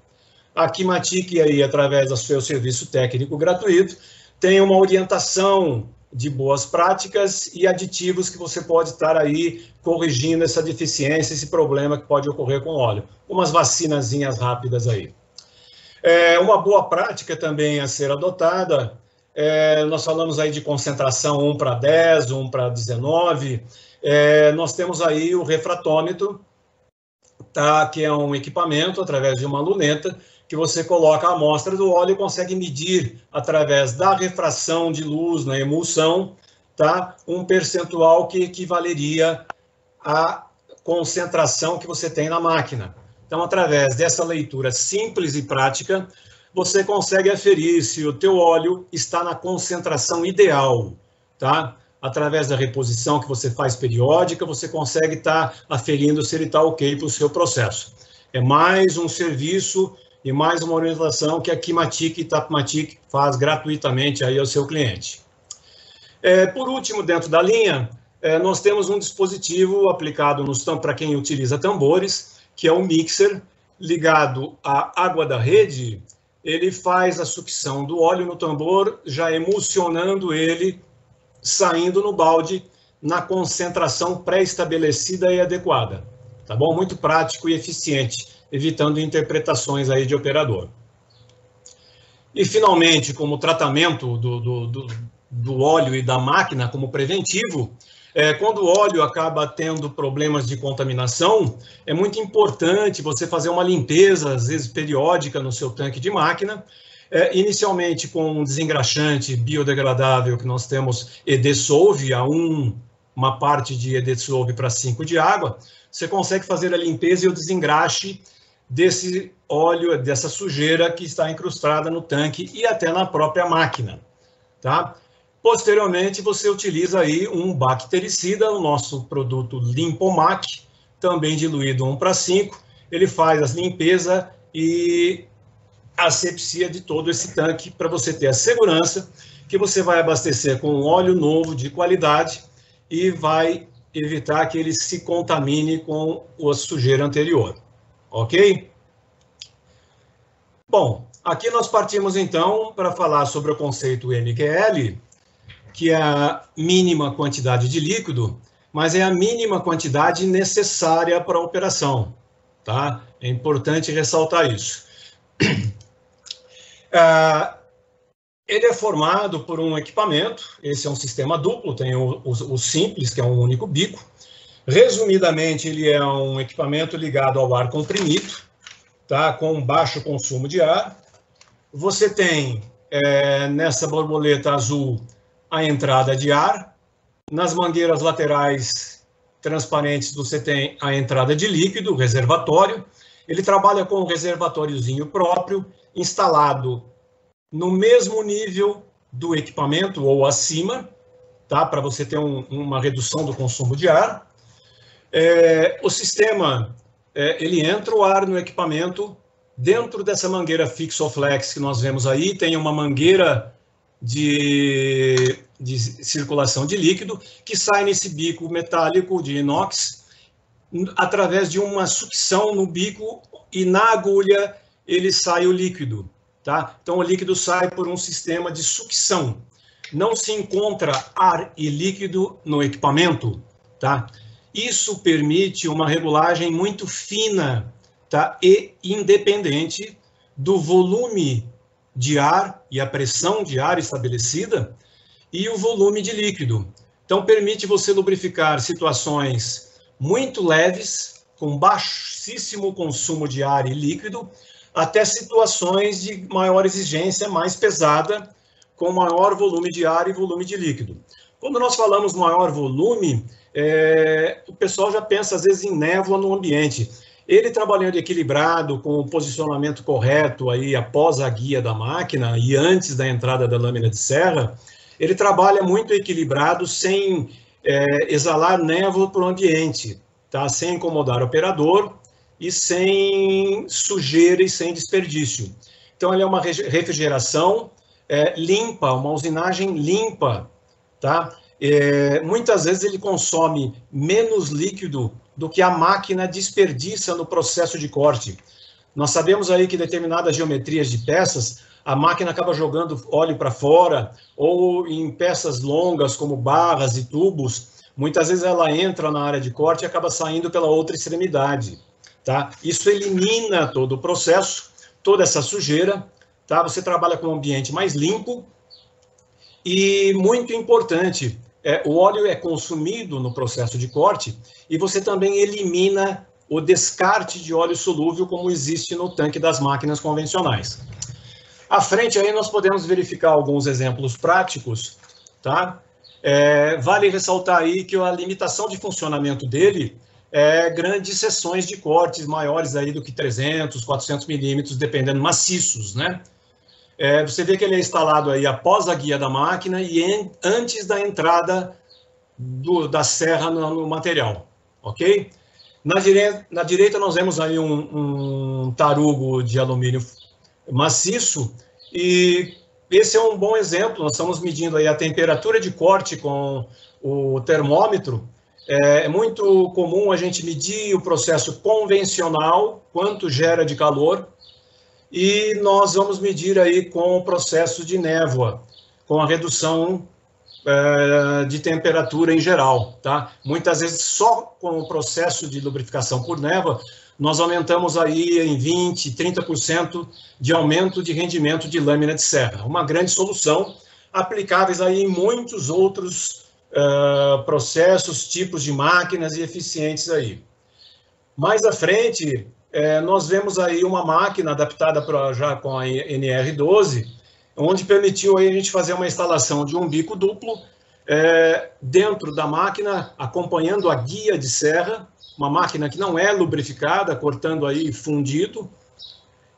A Kimatic aí, através do seu serviço técnico gratuito, tem uma orientação de boas práticas e aditivos que você pode estar aí corrigindo essa deficiência, esse problema que pode ocorrer com óleo. Umas vacinazinhas rápidas aí. Uma boa prática também a ser adotada, nós falamos aí de concentração 1 para 10, 1 para 19, nós temos aí o refratômetro, tá? Que é um equipamento através de uma luneta, que você coloca a amostra do óleo e consegue medir, através da refração de luz na emulsão, tá? Um percentual que equivaleria à concentração que você tem na máquina. Então, através dessa leitura simples e prática, você consegue aferir se o teu óleo está na concentração ideal, tá? Através da reposição que você faz periódica, você consegue estar aferindo se ele está ok para o seu processo. É mais um serviço e mais uma orientação que a Kimatic e Tapmatic faz gratuitamente aí ao seu cliente. Por último, dentro da linha, nós temos um dispositivo aplicado para quem utiliza tambores, que é o mixer, ligado à água da rede. Ele faz a sucção do óleo no tambor, já emulsionando ele, saindo no balde, na concentração pré-estabelecida e adequada. Tá bom? Muito prático e eficiente, evitando interpretações aí de operador. E, finalmente, como tratamento do óleo e da máquina como preventivo, quando o óleo acaba tendo problemas de contaminação, é muito importante você fazer uma limpeza, às vezes periódica, no seu tanque de máquina, inicialmente com um desengraxante biodegradável que nós temos Edesolve, uma parte de Edesolve para 5 de água, você consegue fazer a limpeza e o desengraxe desse óleo, dessa sujeira que está incrustada no tanque e até na própria máquina, tá? Posteriormente, você utiliza aí um bactericida, o nosso produto Limpomac, também diluído 1:5, ele faz a limpeza e asepsia de todo esse tanque para você ter a segurança que você vai abastecer com um óleo novo de qualidade e vai evitar que ele se contamine com a sujeira anterior. Ok? Bom, aqui nós partimos então para falar sobre o conceito MQL, que é a mínima quantidade de líquido, mas é a mínima quantidade necessária para a operação, tá? É importante ressaltar isso. Ele é formado por um equipamento, esse é um sistema duplo, tem o simples, que é um único bico. Resumidamente, ele é um equipamento ligado ao ar comprimido, tá? Com baixo consumo de ar. Você tem, nessa borboleta azul, a entrada de ar. Nas mangueiras laterais transparentes, você tem a entrada de líquido, o reservatório. Ele trabalha com um reservatóriozinho próprio, instalado no mesmo nível do equipamento ou acima, tá? Para você ter uma redução do consumo de ar. O sistema, ele entra o ar no equipamento, dentro dessa mangueira Fixoflex que nós vemos aí, tem uma mangueira de circulação de líquido que sai nesse bico metálico de inox através de uma sucção no bico e na agulha ele sai o líquido, tá? Então o líquido sai por um sistema de sucção. Não se encontra ar e líquido no equipamento, tá? Isso permite uma regulagem muito fina, tá? E independente do volume de ar e a pressão de ar estabelecida e o volume de líquido. Então, permite você lubrificar situações muito leves, com baixíssimo consumo de ar e líquido, até situações de maior exigência, mais pesada, com maior volume de ar e volume de líquido. Quando nós falamos maior volume, o pessoal já pensa, às vezes, em névoa no ambiente. Ele trabalhando equilibrado, com o posicionamento correto aí após a guia da máquina e antes da entrada da lâmina de serra, ele trabalha muito equilibrado, sem exalar névoa para o ambiente, tá? Sem incomodar o operador e sem sujeira e sem desperdício. Então, ele é uma refrigeração limpa, uma usinagem limpa, tá? Muitas vezes ele consome menos líquido do que a máquina desperdiça no processo de corte. Nós sabemos aí que determinadas geometrias de peças, a máquina acaba jogando óleo para fora, ou em peças longas, como barras e tubos, muitas vezes ela entra na área de corte e acaba saindo pela outra extremidade, tá? Isso elimina todo o processo, toda essa sujeira, tá? Você trabalha com um ambiente mais limpo e, muito importante, o óleo é consumido no processo de corte e você também elimina o descarte de óleo solúvel, como existe no tanque das máquinas convencionais. À frente aí nós podemos verificar alguns exemplos práticos, tá? Vale ressaltar aí que a limitação de funcionamento dele é grandes seções de cortes maiores aí do que 300, 400 milímetros, dependendo, maciços, né? Você vê que ele é instalado aí após a guia da máquina e antes da entrada da serra no material, ok? Na direita nós vemos aí um tarugo de alumínio maciço e esse é um bom exemplo. Nós estamos medindo aí a temperatura de corte com o termômetro. É muito comum a gente medir o processo convencional, quanto gera de calor, e nós vamos medir aí com o processo de névoa, com a redução de temperatura em geral, tá? Muitas vezes só com o processo de lubrificação por névoa, nós aumentamos aí em 20%, 30% de aumento de rendimento de lâmina de serra. Uma grande solução, aplicáveis aí em muitos outros processos, tipos de máquinas e eficientes aí. Mais à frente, nós vemos aí uma máquina adaptada já com a NR12, onde permitiu aí a gente fazer uma instalação de um bico duplo dentro da máquina, acompanhando a guia de serra, uma máquina que não é lubrificada, cortando aí fundido,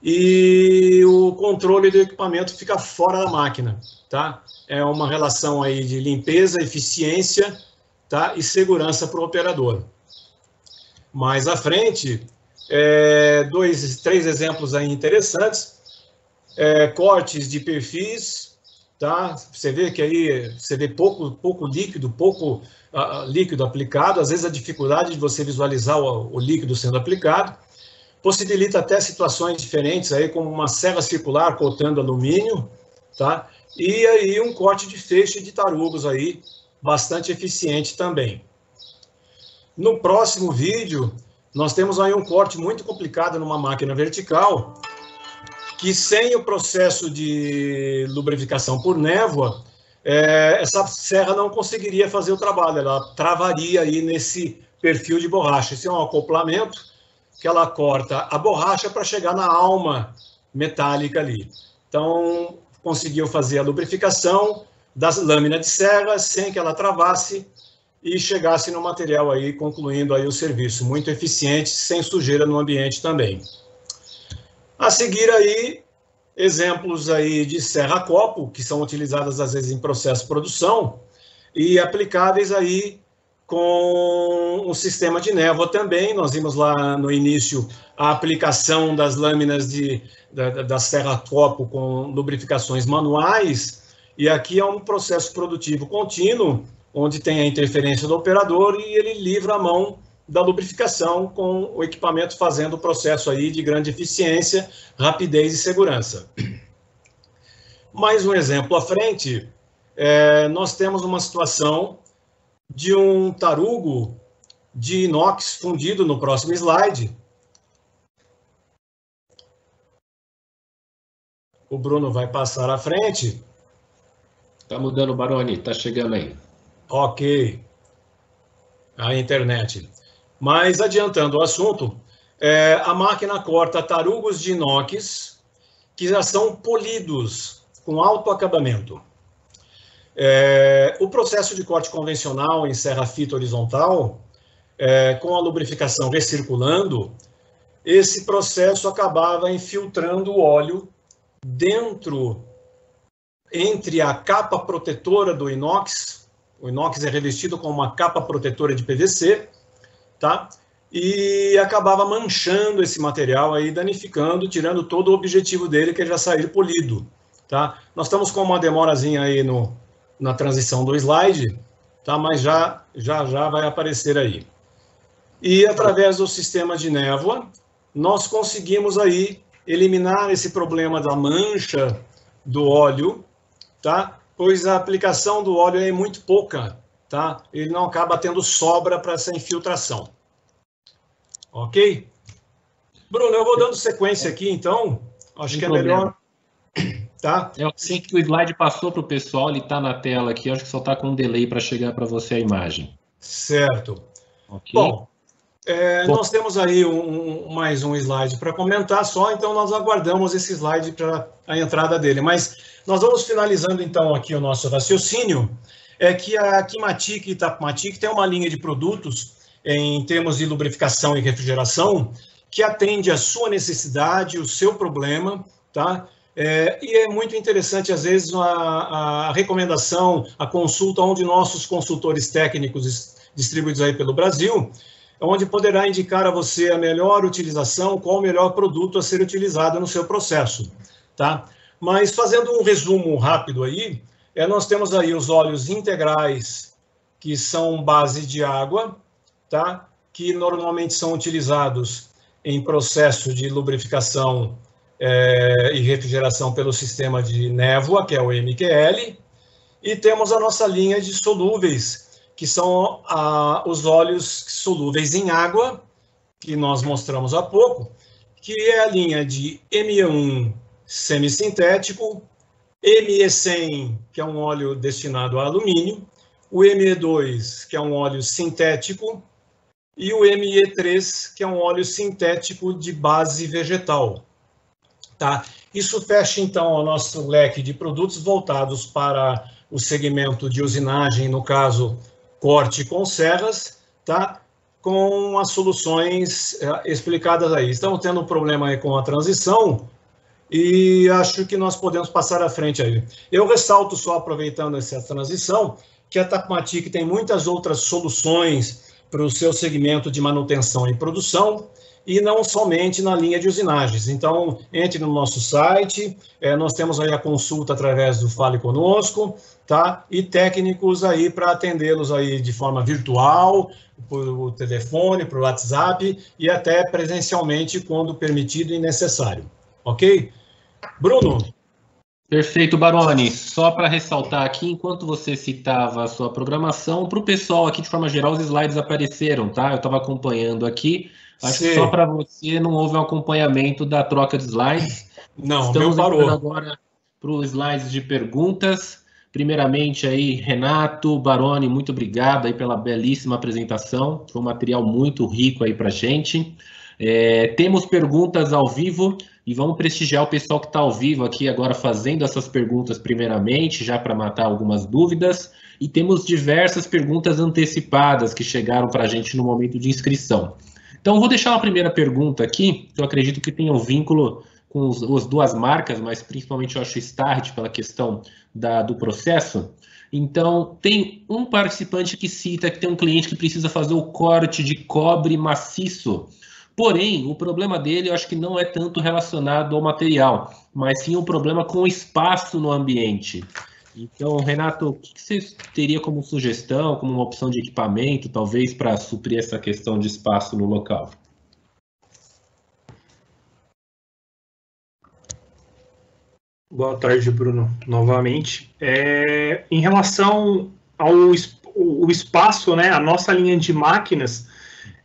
e o controle do equipamento fica fora da máquina, tá? É uma relação aí de limpeza, eficiência, tá? E segurança para o operador. Mais à frente, três exemplos aí interessantes. Cortes de perfis, tá? Você vê que aí pouco líquido, líquido aplicado. Às vezes a dificuldade de você visualizar o líquido sendo aplicado possibilita até situações diferentes aí, como uma serra circular cortando alumínio, tá? E aí um corte de feixe de tarugos aí bastante eficiente também. No próximo vídeo nós temos aí um corte muito complicado numa máquina vertical, que sem o processo de lubrificação por névoa, essa serra não conseguiria fazer o trabalho, ela travaria aí nesse perfil de borracha. Esse é um acoplamento que ela corta a borracha para chegar na alma metálica ali. Então, conseguiu fazer a lubrificação da lâmina de serra sem que ela travasse e chegasse no material aí, concluindo aí o serviço. Muito eficiente, sem sujeira no ambiente também. A seguir aí, exemplos aí de serra-copo, que são utilizadas às vezes em processo de produção. e aplicáveis aí com o sistema de névoa também. Nós vimos lá no início a aplicação das lâminas da serra topo com lubrificações manuais, e aqui é um processo produtivo contínuo, onde tem a interferência do operador e ele livra a mão da lubrificação com o equipamento fazendo o processo aí de grande eficiência, rapidez e segurança. Mais um exemplo à frente, nós temos uma situação de um tarugo de inox fundido no próximo slide. O Bruno vai passar à frente. Tá mudando, Baroni, tá chegando aí. Ok. A internet. Mas, adiantando o assunto, a máquina corta tarugos de inox que já são polidos, com alto acabamento. O processo de corte convencional em serra-fita horizontal, com a lubrificação recirculando, esse processo acabava infiltrando o óleo entre a capa protetora do inox. O inox é revestido com uma capa protetora de PVC, tá? E acabava manchando esse material aí, danificando, tirando todo o objetivo dele, que é já sair polido, tá? Nós estamos com uma demorazinha aí na transição do slide, tá? Mas já vai aparecer aí. E através do sistema de névoa, nós conseguimos aí eliminar esse problema da mancha do óleo, tá? Pois a aplicação do óleo é muito pouca, tá? Ele não acaba tendo sobra para essa infiltração. Ok? Bruno, eu vou dando sequência aqui, então. Acho que é melhor. Tá? Eu sei que o slide passou para o pessoal, ele está na tela aqui, acho que só está com um delay para chegar para você a imagem. Certo. Okay. Bom, nós temos aí mais um slide para comentar só, então nós aguardamos esse slide para a entrada dele. Mas nós vamos finalizando, então, aqui o nosso raciocínio, que a Kimatic e Tapmatic tem uma linha de produtos em termos de lubrificação e refrigeração que atende à sua necessidade, o seu problema, tá? E é muito interessante, às vezes, a recomendação, a consulta onde nossos consultores técnicos distribuídos aí pelo Brasil, onde poderá indicar a você a melhor utilização, qual o melhor produto a ser utilizado no seu processo, tá? Mas fazendo um resumo rápido aí, nós temos aí os óleos integrais, que são base de água, tá? Que normalmente são utilizados em processo de lubrificação e refrigeração pelo sistema de névoa, que é o MQL, e temos a nossa linha de solúveis, que são os óleos solúveis em água, que nós mostramos há pouco, que é a linha de ME1 semissintético, ME100, que é um óleo destinado a alumínio, o ME2, que é um óleo sintético, e o ME3, que é um óleo sintético de base vegetal. Tá? Isso fecha, então, o nosso leque de produtos voltados para o segmento de usinagem, no caso, corte com serras, tá? Com as soluções explicadas aí. Estamos tendo um problema aí com a transição e acho que nós podemos passar à frente aí. Eu ressalto, só aproveitando essa transição, que a Tapmatic tem muitas outras soluções para o seu segmento de manutenção e produção, e não somente na linha de usinagens. Então, entre no nosso site, nós temos aí a consulta através do Fale Conosco, tá? E técnicos aí para atendê-los aí de forma virtual, por telefone, por WhatsApp e até presencialmente quando permitido e necessário. Ok? Bruno? Perfeito, Baroni. Só para ressaltar aqui, enquanto você citava a sua programação, para o pessoal aqui, de forma geral, os slides apareceram, tá? Eu estava acompanhando aqui. Acho que só para você não houve um acompanhamento da troca de slides. Não, estamos parou. Agora para os slides de perguntas. Primeiramente aí, Renato, Baroni, muito obrigado aí pela belíssima apresentação. Foi um material muito rico aí para a gente. Temos perguntas ao vivo e vamos prestigiar o pessoal que está ao vivo aqui agora fazendo essas perguntas primeiramente, já para matar algumas dúvidas. E temos diversas perguntas antecipadas que chegaram para a gente no momento de inscrição. Então, vou deixar uma primeira pergunta aqui, que eu acredito que tenha um vínculo com as duas marcas, mas principalmente eu acho Starrett pela questão do processo. Então, tem um participante que cita que tem um cliente que precisa fazer o corte de cobre maciço. Porém, o problema dele eu acho que não é tanto relacionado ao material, mas sim um problema com o espaço no ambiente. Então, Renato, o que você teria como sugestão, como uma opção de equipamento, talvez, para suprir essa questão de espaço no local? Boa tarde, Bruno, novamente. Em relação ao espaço, né, a nossa linha de máquinas,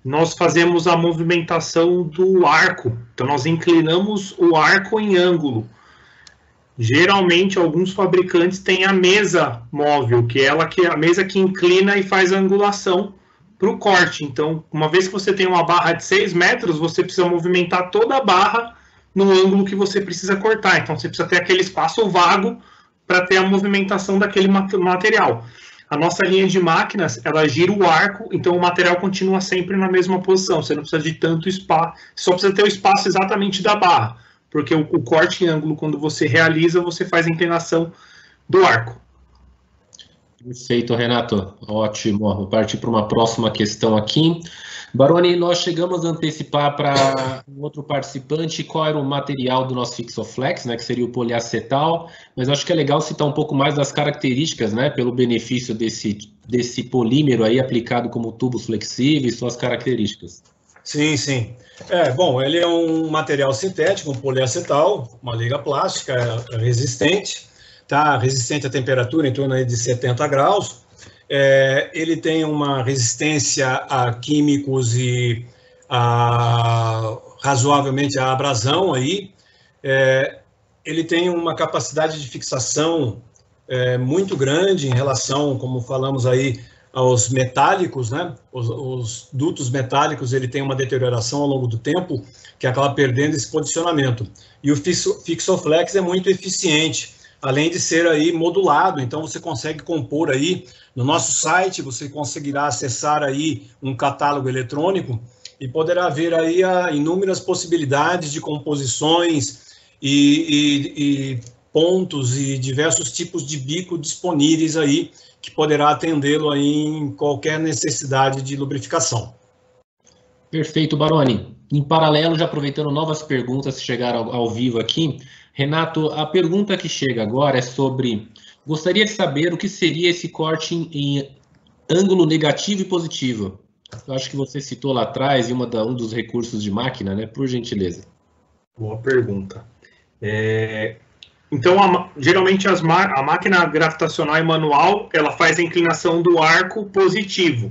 nós fazemos a movimentação do arco. Então, nós inclinamos o arco em ângulo. Geralmente, alguns fabricantes têm a mesa móvel, que é a mesa que inclina e faz a angulação para o corte. Então, uma vez que você tem uma barra de 6 metros, você precisa movimentar toda a barra no ângulo que você precisa cortar. Então, você precisa ter aquele espaço vago para ter a movimentação daquele material. A nossa linha de máquinas, ela gira o arco, então o material continua sempre na mesma posição. Você não precisa de tanto espaço, só precisa ter o espaço exatamente da barra, porque o corte em ângulo, quando você realiza, você faz a inclinação do arco. Perfeito, Renato. Ótimo. Vou partir para uma próxima questão aqui. Baroni, nós chegamos a antecipar para um outro participante qual era o material do nosso Fixoflex, né, que seria o poliacetal, mas acho que é legal citar um pouco mais das características, né, pelo benefício desse polímero aí aplicado como tubos flexíveis, suas características. Sim, sim. Bom, ele é um material sintético, um poliacetal, uma liga plástica, resistente, tá? Resistente à temperatura em torno aí de 70 graus. Ele tem uma resistência a químicos e razoavelmente a abrasão aí. Ele tem uma capacidade de fixação muito grande em relação, como falamos aí, aos metálicos, né? Os dutos metálicos, ele tem uma deterioração ao longo do tempo que acaba perdendo esse posicionamento. E o Fixoflex é muito eficiente, além de ser aí modulado, então você consegue compor aí, no nosso site você conseguirá acessar aí um catálogo eletrônico e poderá ver aí inúmeras possibilidades de composições e pontos e diversos tipos de bico disponíveis aí, que poderá atendê-lo aí em qualquer necessidade de lubrificação. Perfeito, Baroni. Em paralelo, já aproveitando novas perguntas que chegaram ao vivo aqui, Renato, a pergunta que chega agora é sobre, gostaria de saber o que seria esse corte em ângulo negativo e positivo. Eu acho que você citou lá atrás em um dos recursos de máquina, né? Por gentileza. Boa pergunta. Então, geralmente a máquina gravitacional e manual, ela faz a inclinação do arco positivo.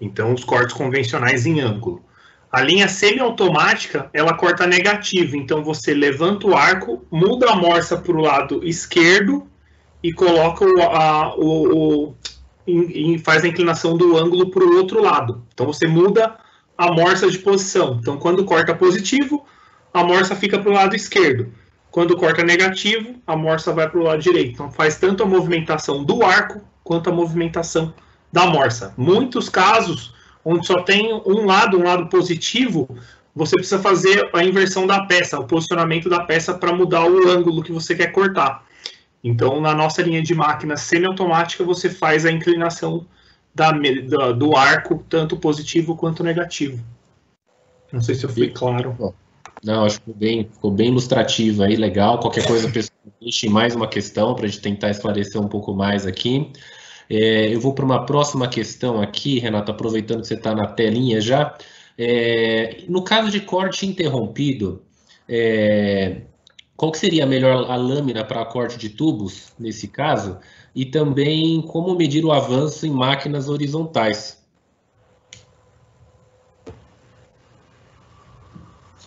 Então, os cortes convencionais em ângulo. A linha semiautomática, ela corta negativo. Então, você levanta o arco, muda a morsa para o lado esquerdo e coloca e faz a inclinação do ângulo para o outro lado. Então, você muda a morsa de posição. Então, quando corta positivo, a morsa fica para o lado esquerdo. Quando corta negativo, a morsa vai para o lado direito. Então, faz tanto a movimentação do arco quanto a movimentação da morsa. Muitos casos, onde só tem um lado positivo, você precisa fazer a inversão da peça, o posicionamento da peça para mudar o ângulo que você quer cortar. Então, na nossa linha de máquina semiautomática, você faz a inclinação do arco, tanto positivo quanto negativo. Não sei se eu fui claro. Não, acho que ficou bem ilustrativo aí, legal. Qualquer coisa, pessoal, deixe mais uma questão para a gente tentar esclarecer um pouco mais aqui. Eu vou para uma próxima questão aqui, Renato, aproveitando que você está na telinha já. No caso de corte interrompido, qual que seria melhor a lâmina para corte de tubos, nesse caso? E também como medir o avanço em máquinas horizontais?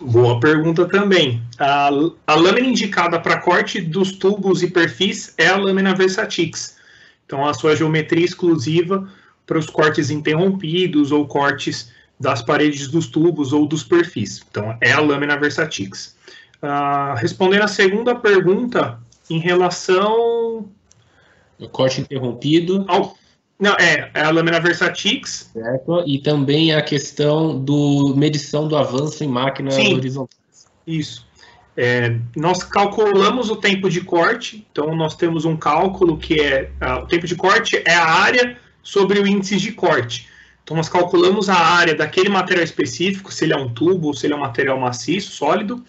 Boa pergunta também. A lâmina indicada para corte dos tubos e perfis é a lâmina Versatix. Então, a sua geometria exclusiva para os cortes interrompidos ou cortes das paredes dos tubos ou dos perfis. Então, é a lâmina Versatix. Respondendo a segunda pergunta, em relação... O corte interrompido... Não, é a lâmina Versatix. Certo, e também a questão medição do avanço em máquinas horizontais. Isso. Nós calculamos o tempo de corte, então nós temos um cálculo que o tempo de corte é a área sobre o índice de corte. Então nós calculamos a área daquele material específico, se ele é um tubo ou se ele é um material maciço, sólido,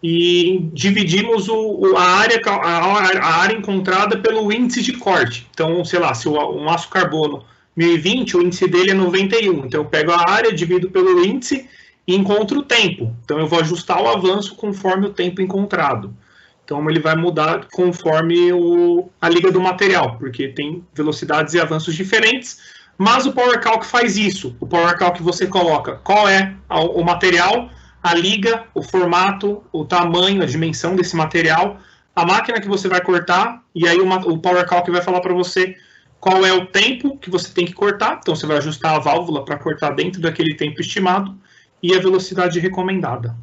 e dividimos a área encontrada pelo índice de corte. Então, sei lá, se um aço carbono 1020, o índice dele é 91. Então eu pego a área, divido pelo índice e encontro o tempo. Então eu vou ajustar o avanço conforme o tempo encontrado. Então ele vai mudar conforme a liga do material, porque tem velocidades e avanços diferentes, mas o Power Calc faz isso. O Power Calc você coloca qual é o material, a liga, o formato, o tamanho, a dimensão desse material, a máquina que você vai cortar, e aí o Power Calc vai falar para você qual é o tempo que você tem que cortar. Então você vai ajustar a válvula para cortar dentro daquele tempo estimado, e a velocidade recomendada.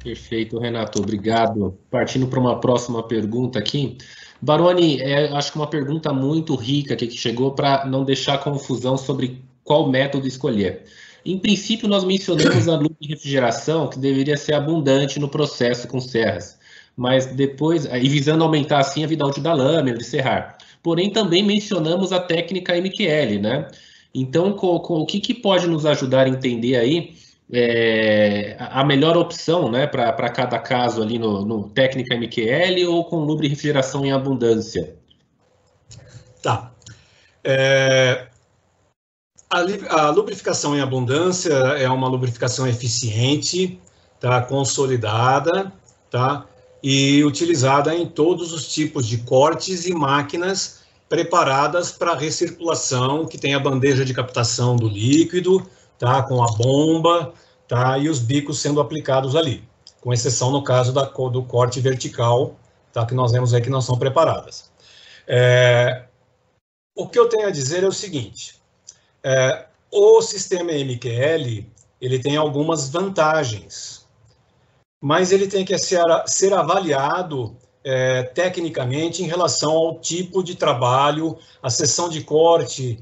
Perfeito, Renato, obrigado. Partindo para uma próxima pergunta aqui. Baroni, acho que uma pergunta muito rica aqui que chegou para não deixar confusão sobre qual método escolher. Em princípio, nós mencionamos a lubrifigeração, que deveria ser abundante no processo com serras, mas depois, e visando aumentar assim a vida útil da lâmina, de serrar. Porém, também mencionamos a técnica MQL, né? Então, o que pode nos ajudar a entender aí a melhor opção, né, para cada caso ali no técnica MQL ou com lubrifigeração em abundância? Tá. A lubrificação em abundância é uma lubrificação eficiente, tá, consolidada, tá, e utilizada em todos os tipos de cortes e máquinas preparadas para recirculação, que tem a bandeja de captação do líquido, tá, com a bomba, tá, e os bicos sendo aplicados ali, com exceção no caso do corte vertical, tá, que nós vemos aí que não são preparadas. O que eu tenho a dizer é o seguinte, o sistema MQL, ele tem algumas vantagens, mas ele tem que ser avaliado tecnicamente em relação ao tipo de trabalho, a seção de corte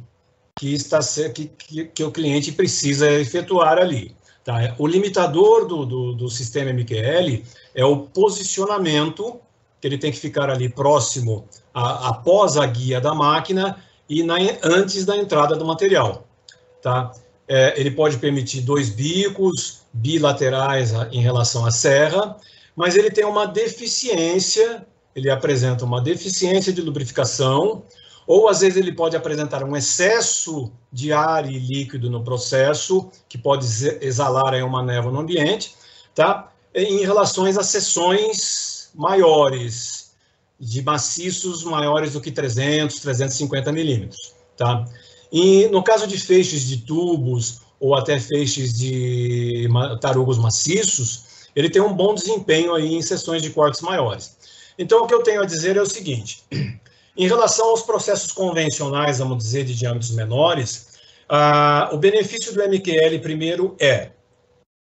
que o cliente precisa efetuar ali. Tá? O limitador do sistema MQL é o posicionamento, que ele tem que ficar ali próximo, após a guia da máquina e antes da entrada do material. Tá? Ele pode permitir 2 bicos bilaterais em relação à serra, mas ele tem uma deficiência, ele apresenta uma deficiência de lubrificação, ou às vezes ele pode apresentar um excesso de ar e líquido no processo, que pode exalar aí uma névoa no ambiente, tá? Em relação a seções maiores, de maciços maiores do que 300, 350 milímetros, tá? E no caso de feixes de tubos, ou até feixes de tarugos maciços, ele tem um bom desempenho aí em seções de cortes maiores. Então, o que eu tenho a dizer é o seguinte, em relação aos processos convencionais, vamos dizer, de diâmetros menores, o benefício do MQL, primeiro,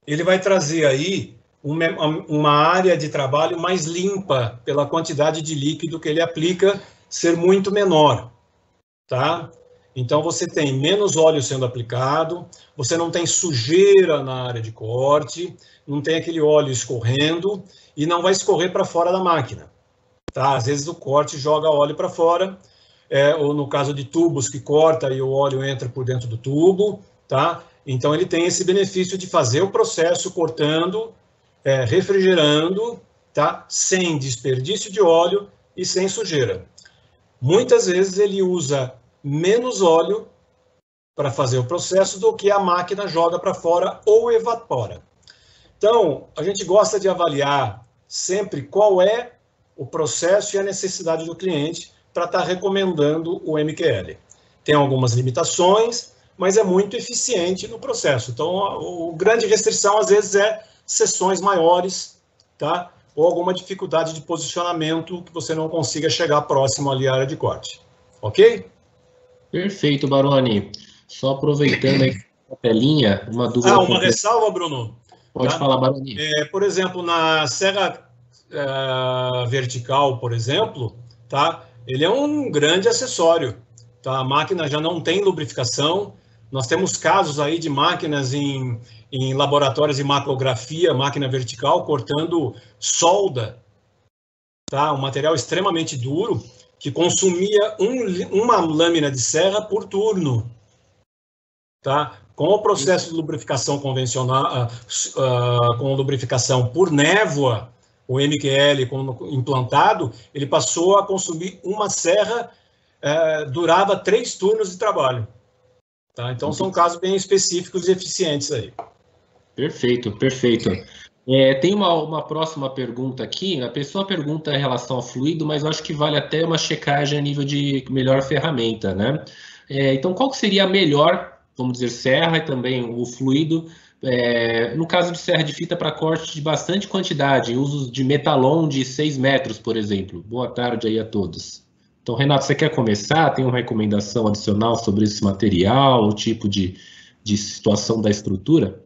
ele vai trazer aí uma área de trabalho mais limpa pela quantidade de líquido que ele aplica ser muito menor, tá? Então, você tem menos óleo sendo aplicado, você não tem sujeira na área de corte, não tem aquele óleo escorrendo e não vai escorrer para fora da máquina. Tá? Às vezes o corte joga óleo para fora, ou no caso de tubos que corta e o óleo entra por dentro do tubo, tá? Então ele tem esse benefício de fazer o processo cortando, refrigerando, tá? Sem desperdício de óleo e sem sujeira. Muitas vezes ele usa menos óleo para fazer o processo do que a máquina joga para fora ou evapora. Então, a gente gosta de avaliar sempre qual é o processo e a necessidade do cliente para estar recomendando o MQL. Tem algumas limitações, mas é muito eficiente no processo. Então, a grande restrição, às vezes, é seções maiores, tá? Ou alguma dificuldade de posicionamento que você não consiga chegar próximo ali à área de corte. Ok? Perfeito, Baroni. Só aproveitando aí a telinha, uma dúvida... uma ressalva, Bruno. Pode falar, Baroni. Por exemplo, na serra vertical, por exemplo, tá? Ele é um grande acessório. Tá? A máquina já não tem lubrificação, Nós temos casos aí de máquinas em laboratórios de macrografia, máquina vertical, cortando solda, tá? Um material extremamente duro, que consumia uma lâmina de serra por turno, tá? Com o processo de lubrificação convencional, com lubrificação por névoa, o MQL implantado, ele passou a consumir uma serra, durava 3 turnos de trabalho. Tá? Então, são casos bem específicos e eficientes aí. Perfeito, perfeito. Tem uma próxima pergunta aqui. A pessoa pergunta em relação ao fluido, mas eu acho que vale até uma checagem a nível de melhor ferramenta, né? Então, qual que seria a melhor, vamos dizer, serra e também o fluido, no caso de serra de fita para corte de bastante quantidade, usos de metalon de 6 metros, por exemplo? Boa tarde aí a todos. Então, Renato, você quer começar? Tem uma recomendação adicional sobre esse material, o tipo de situação da estrutura?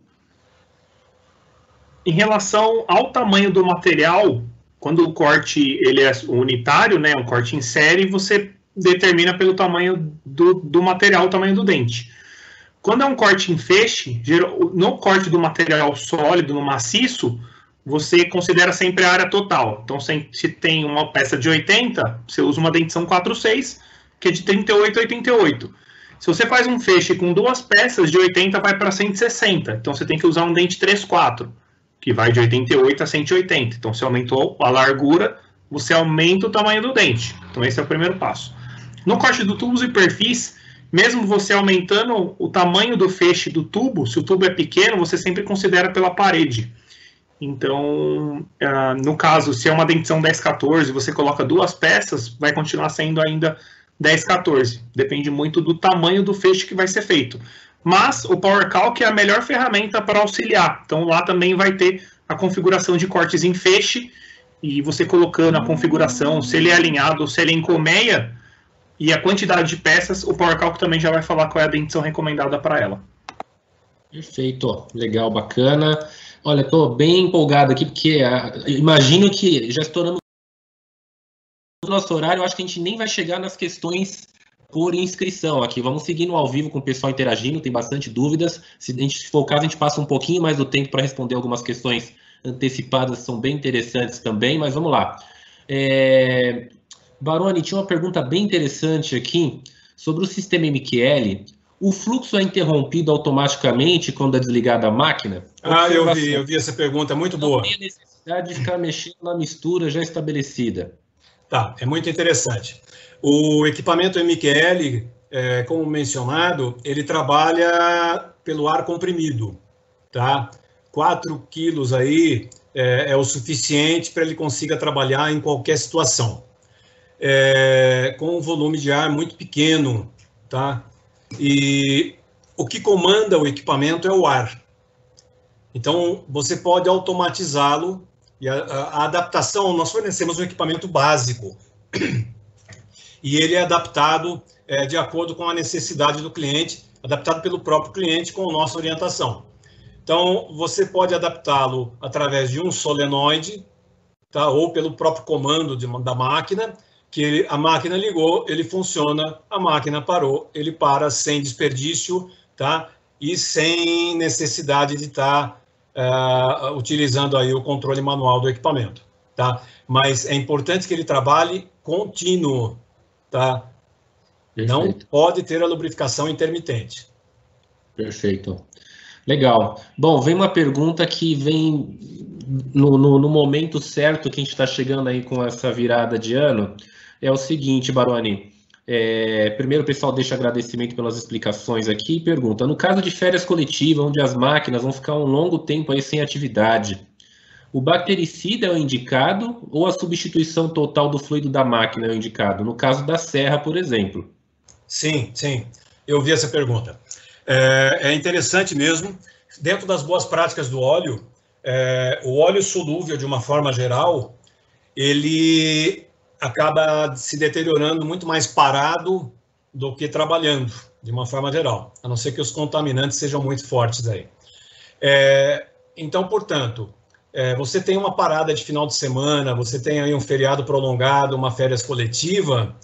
Em relação ao tamanho do material, quando o corte ele é unitário, né, um corte em série, você determina pelo tamanho do material, o tamanho do dente. Quando é um corte em feixe, no corte do material sólido, no maciço, você considera sempre a área total. Então, se tem uma peça de 80, você usa uma dentição 4/6, que é de 38 a 88. Se você faz um feixe com 2 peças, de 80 vai para 160. Então, você tem que usar um dente 3/4, que vai de 88 a 180. Então, você aumentou a largura, você aumenta o tamanho do dente. Então, esse é o primeiro passo. No corte do tubos e perfis, mesmo você aumentando o tamanho do feixe do tubo, se o tubo é pequeno, você sempre considera pela parede. Então, no caso, se é uma dentição 10/14, você coloca 2 peças, vai continuar sendo ainda 10/14. Depende muito do tamanho do feixe que vai ser feito. Mas o PowerCalc é a melhor ferramenta para auxiliar. Então, lá também vai ter a configuração de cortes em feixe, e você colocando a configuração, se ele é alinhado ou se ele é em colmeia, e a quantidade de peças, o PowerCalc também já vai falar qual é a dentição recomendada para ela. Perfeito, legal, bacana. Olha, estou bem empolgado aqui, porque imagino que já estouramos o nosso horário, acho que a gente nem vai chegar nas questões por inscrição aqui. Vamos seguindo ao vivo com o pessoal interagindo, tem bastante dúvidas. Se for o caso, a gente passa um pouquinho mais do tempo para responder algumas questões antecipadas, são bem interessantes também, mas vamos lá. Baroni, tinha uma pergunta bem interessante aqui sobre o sistema MQL. O fluxo é interrompido automaticamente quando é desligada a máquina? Eu vi essa pergunta, muito boa. Não tem a necessidade de ficar mexendo na mistura já estabelecida. Tá, é muito interessante. O equipamento MQL, como mencionado, ele trabalha pelo ar comprimido, tá? 4 quilos aí é o suficiente para ele consiga trabalhar em qualquer situação. Com um volume de ar muito pequeno, tá? E o que comanda o equipamento é o ar. Então, você pode automatizá-lo, e a adaptação, nós fornecemos um equipamento básico, e ele é adaptado de acordo com a necessidade do cliente, adaptado pelo próprio cliente com a nossa orientação. Então, você pode adaptá-lo através de um solenoide, tá? Ou pelo próprio comando da máquina, que a máquina ligou, ele funciona, a máquina parou, ele para sem desperdício, tá? E sem necessidade de estar utilizando aí o controle manual do equipamento, tá? Mas é importante que ele trabalhe contínuo, tá? Perfeito. Não pode ter a lubrificação intermitente. Perfeito. Legal. Bom, vem uma pergunta que vem no momento certo que a gente está chegando aí com essa virada de ano. É o seguinte, Baroni. Primeiro, o pessoal deixa agradecimento pelas explicações aqui e pergunta: no caso de férias coletivas, onde as máquinas vão ficar um longo tempo aí sem atividade, o bactericida é o indicado ou a substituição total do fluido da máquina é o indicado? No caso da serra, por exemplo. Sim, eu vi essa pergunta. É interessante mesmo. Dentro das boas práticas do óleo, o óleo solúvel, de uma forma geral, ele acaba se deteriorando muito mais parado do que trabalhando, de uma forma geral, a não ser que os contaminantes sejam muito fortes aí. Então, portanto, você tem uma parada de final de semana, você tem aí um feriado prolongado, uma férias coletiva,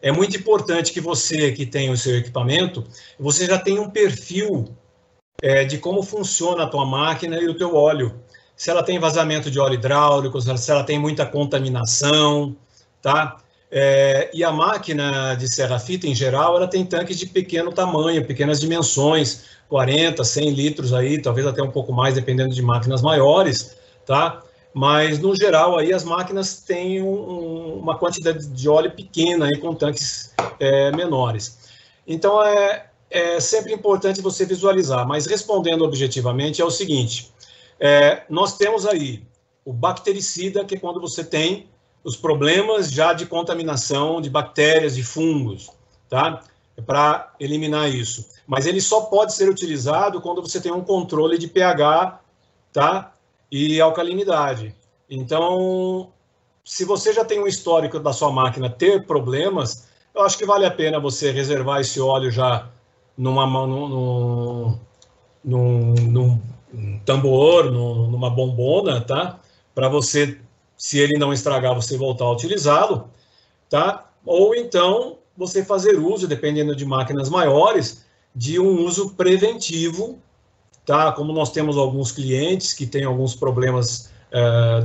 é muito importante que você que tem o seu equipamento, você já tenha um perfil de como funciona a tua máquina e o teu óleo. Se ela tem vazamento de óleo hidráulico, se ela tem muita contaminação, tá? E a máquina de serra-fita, em geral, ela tem tanques de pequeno tamanho, pequenas dimensões, 40, 100 litros aí, talvez até um pouco mais, dependendo de máquinas maiores, tá? Mas, no geral, aí as máquinas têm uma quantidade de óleo pequena, aí, com tanques menores. Então, é sempre importante você visualizar, mas respondendo objetivamente é o seguinte, nós temos aí o bactericida, que é quando você tem os problemas já de contaminação de bactérias, de fungos, tá? Para eliminar isso. Mas ele só pode ser utilizado quando você tem um controle de pH, tá? E alcalinidade. Então, se você já tem um histórico da sua máquina ter problemas, eu acho que vale a pena você reservar esse óleo já num tambor, numa bombona, tá? Para você, se ele não estragar, você voltar a utilizá-lo, tá? Ou então você fazer uso, dependendo de máquinas maiores, de um uso preventivo, tá? Como nós temos alguns clientes que têm alguns problemas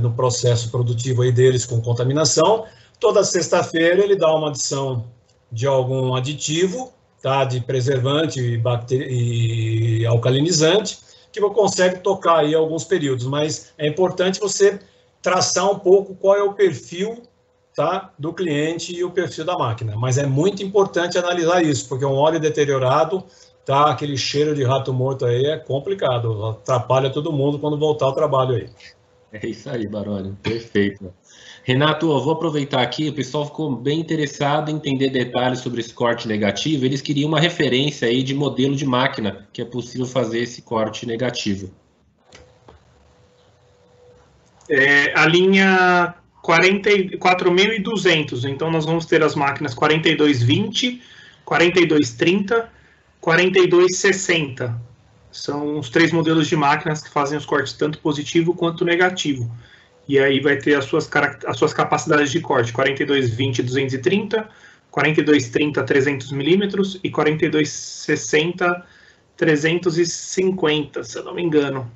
no processo produtivo aí deles com contaminação, toda sexta-feira ele dá uma adição de algum aditivo, tá? De preservante e alcalinizante, que você consegue tocar aí alguns períodos, mas é importante você traçar um pouco qual é o perfil, tá, do cliente e o perfil da máquina. Mas é muito importante analisar isso, porque um óleo deteriorado, tá, aquele cheiro de rato morto aí é complicado, atrapalha todo mundo quando voltar ao trabalho aí. É isso aí, Baroni, perfeito. Renato, eu vou aproveitar aqui, o pessoal ficou bem interessado em entender detalhes sobre esse corte negativo, eles queriam uma referência aí de modelo de máquina que é possível fazer esse corte negativo. A linha 44.200, então nós vamos ter as máquinas 4220, 4230, 4260. São os 3 modelos de máquinas que fazem os cortes tanto positivo quanto negativo. E aí vai ter as suas capacidades de corte, 4220, 230, 4230, 300 milímetros e 4260, 350, se eu não me engano.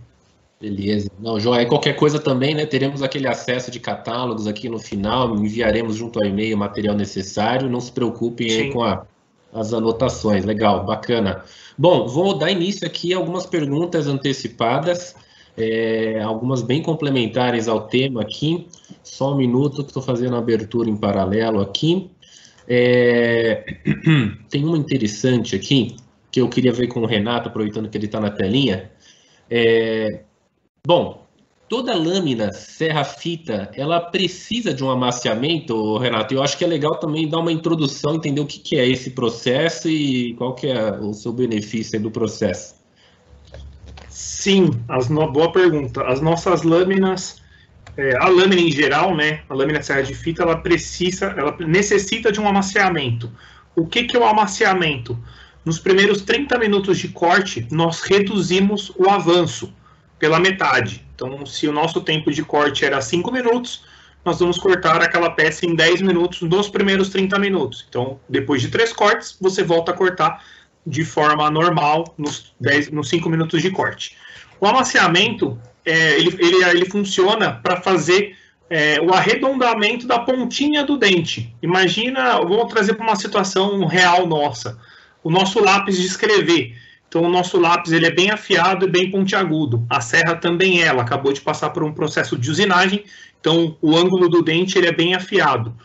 Beleza. Não, Joia, qualquer coisa também, né? Teremos aquele acesso de catálogos aqui no final, enviaremos junto ao e-mail o material necessário, não se preocupem aí com as anotações. Legal, bacana. Bom, vou dar início aqui a algumas perguntas antecipadas, algumas bem complementares ao tema aqui. Só um minuto que estou fazendo a abertura em paralelo aqui. Tem uma interessante aqui, que eu queria ver com o Renato, aproveitando que ele está na telinha. Bom, toda lâmina serra-fita, ela precisa de um amaciamento, Renato? Eu acho que é legal também dar uma introdução, entender o que é esse processo e qual que é o seu benefício do processo. Sim, boa pergunta. As nossas lâminas, a lâmina em geral, né, a lâmina de serra de fita, ela necessita de um amaciamento. O que é o amaciamento? Nos primeiros 30 minutos de corte, nós reduzimos o avanço pela metade. Então, se o nosso tempo de corte era 5 minutos, nós vamos cortar aquela peça em 10 minutos nos primeiros 30 minutos. Então, depois de 3 cortes, você volta a cortar de forma normal nos 5 minutos de corte. O amaciamento, ele funciona para fazer o arredondamento da pontinha do dente. Imagina, vou trazer para uma situação real nossa, o nosso lápis de escrever. Então, o nosso lápis ele é bem afiado e bem pontiagudo. A serra também ela acabou de passar por um processo de usinagem, então o ângulo do dente ele é bem afiado.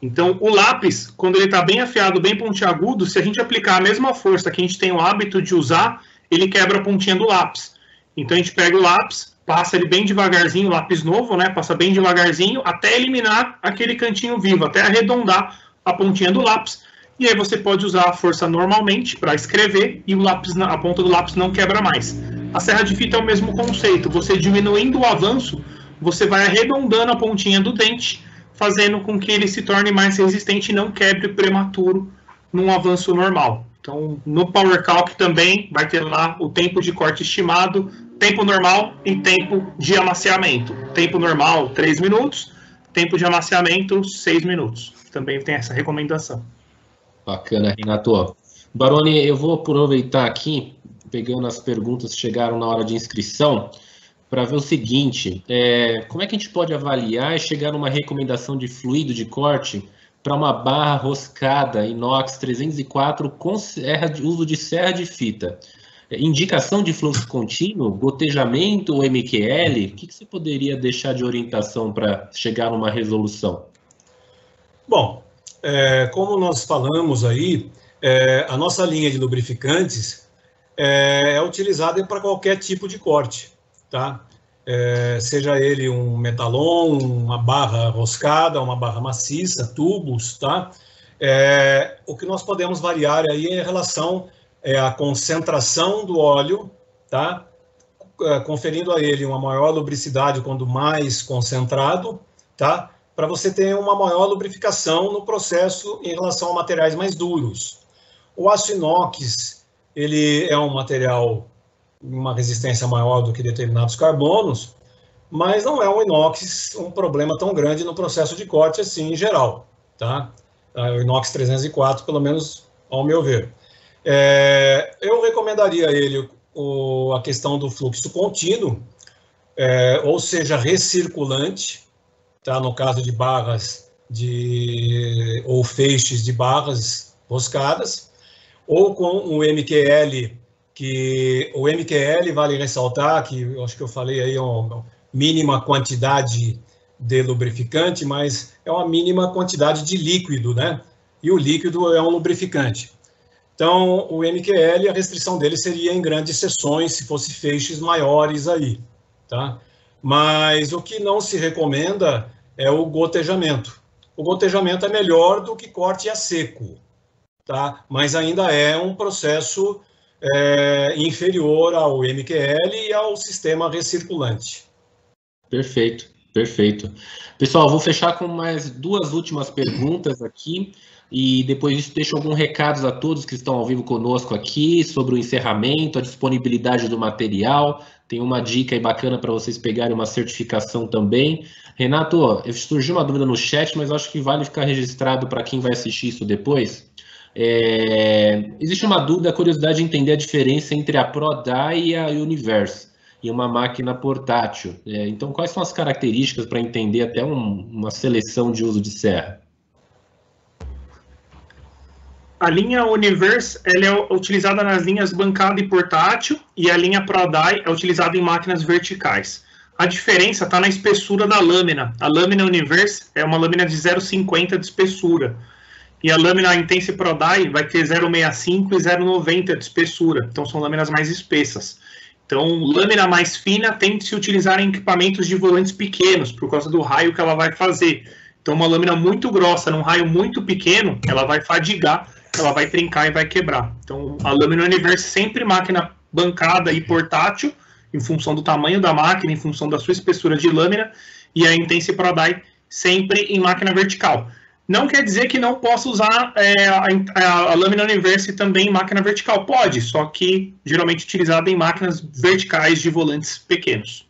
Então, o lápis, quando ele está bem afiado, bem pontiagudo, se a gente aplicar a mesma força que a gente tem o hábito de usar, ele quebra a pontinha do lápis. Então, a gente pega o lápis, passa ele bem devagarzinho, lápis novo, né? Passa bem devagarzinho, até eliminar aquele cantinho vivo, até arredondar a pontinha do lápis. E aí você pode usar a força normalmente para escrever e a ponta do lápis não quebra mais. A serra de fita é o mesmo conceito. Você diminuindo o avanço, você vai arredondando a pontinha do dente, fazendo com que ele se torne mais resistente e não quebre prematuro num avanço normal. Então, no Power Calc também vai ter lá o tempo de corte estimado, tempo normal e tempo de amaciamento. Tempo normal, 3 minutos. Tempo de amaciamento, 6 minutos. Também tem essa recomendação. Bacana, Renato. Baroni, eu vou aproveitar aqui, pegando as perguntas que chegaram na hora de inscrição, para ver o seguinte, como é que a gente pode avaliar e chegar numa recomendação de fluido de corte para uma barra roscada inox 304 com uso de serra de fita? Indicação de fluxo contínuo, gotejamento ou MQL? O que você poderia deixar de orientação para chegar numa resolução? Bom, como nós falamos aí, a nossa linha de lubrificantes é utilizada para qualquer tipo de corte, tá? Seja ele um metalon, uma barra roscada, uma barra maciça, tubos, tá? O que nós podemos variar aí é em relação à concentração do óleo, tá? Conferindo a ele uma maior lubricidade quando mais concentrado, tá? Para você ter uma maior lubrificação no processo em relação a materiais mais duros. O aço inox, ele é um material uma resistência maior do que determinados carbonos, mas não é um inox um problema tão grande no processo de corte assim em geral, tá? O inox 304, pelo menos ao meu ver. Eu recomendaria a ele a questão do fluxo contínuo, ou seja, recirculante, tá? No caso de barras ou feixes de barras roscadas, ou com o MQL, que o MQL vale ressaltar, que eu acho que eu falei aí, uma mínima quantidade de lubrificante, mas é uma mínima quantidade de líquido, né? E o líquido é um lubrificante. Então, o MQL, a restrição dele seria em grandes seções, se fosse feixes maiores aí, tá? Mas o que não se recomenda é o gotejamento. O gotejamento é melhor do que corte a seco, tá? Mas ainda é um processo inferior ao MQL e ao sistema recirculante. Perfeito, perfeito. Pessoal, vou fechar com mais duas últimas perguntas aqui e depois disso deixo alguns recados a todos que estão ao vivo conosco aqui sobre o encerramento, a disponibilidade do material. Tem uma dica aí bacana para vocês pegarem uma certificação também. Renato, surgiu uma dúvida no chat, mas acho que vale ficar registrado para quem vai assistir isso depois. Existe uma dúvida, curiosidade de entender a diferença entre a ProDye e a Universe em uma máquina portátil. Então, quais são as características para entender até uma seleção de uso de serra? A linha Universe ela é utilizada nas linhas bancada e portátil, e a linha ProDye é utilizada em máquinas verticais. A diferença está na espessura da lâmina. A lâmina Universe é uma lâmina de 0,50 de espessura. E a lâmina Intense ProDye vai ter 0,65 e 0,90 de espessura. Então, são lâminas mais espessas. Então, lâmina mais fina tem de se utilizar em equipamentos de volantes pequenos, por causa do raio que ela vai fazer. Então, uma lâmina muito grossa, num raio muito pequeno, ela vai fadigar, ela vai trincar e vai quebrar. Então, a lâmina Universe sempre máquina bancada e portátil, em função do tamanho da máquina, em função da sua espessura de lâmina, e a Intense ProDye sempre em máquina vertical. Não quer dizer que não possa usar a lâmina Universe também em máquina vertical. Pode, só que geralmente utilizada em máquinas verticais de volantes pequenos.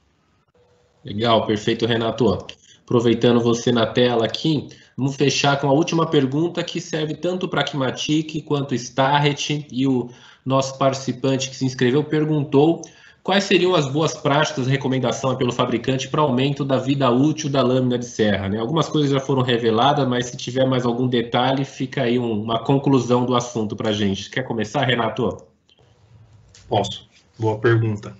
Legal, perfeito, Renato. Aproveitando você na tela aqui, vamos fechar com a última pergunta que serve tanto para a Kimatic quanto Starret, e o nosso participante que se inscreveu perguntou quais seriam as boas práticas de recomendação pelo fabricante para aumento da vida útil da lâmina de serra, né? Algumas coisas já foram reveladas, mas se tiver mais algum detalhe, fica aí uma conclusão do assunto para a gente. Quer começar, Renato? Posso. Boa pergunta.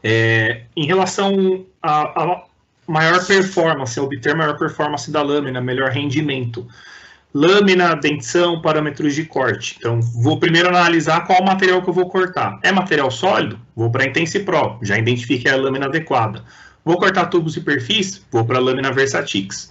Em relação a maior performance, obter maior performance da lâmina, melhor rendimento. Lâmina, dentição, parâmetros de corte. Então, vou primeiro analisar qual material que eu vou cortar. É material sólido? Vou para a Intense Pro, já identifiquei a lâmina adequada. Vou cortar tubos e perfis? Vou para a lâmina Versatix.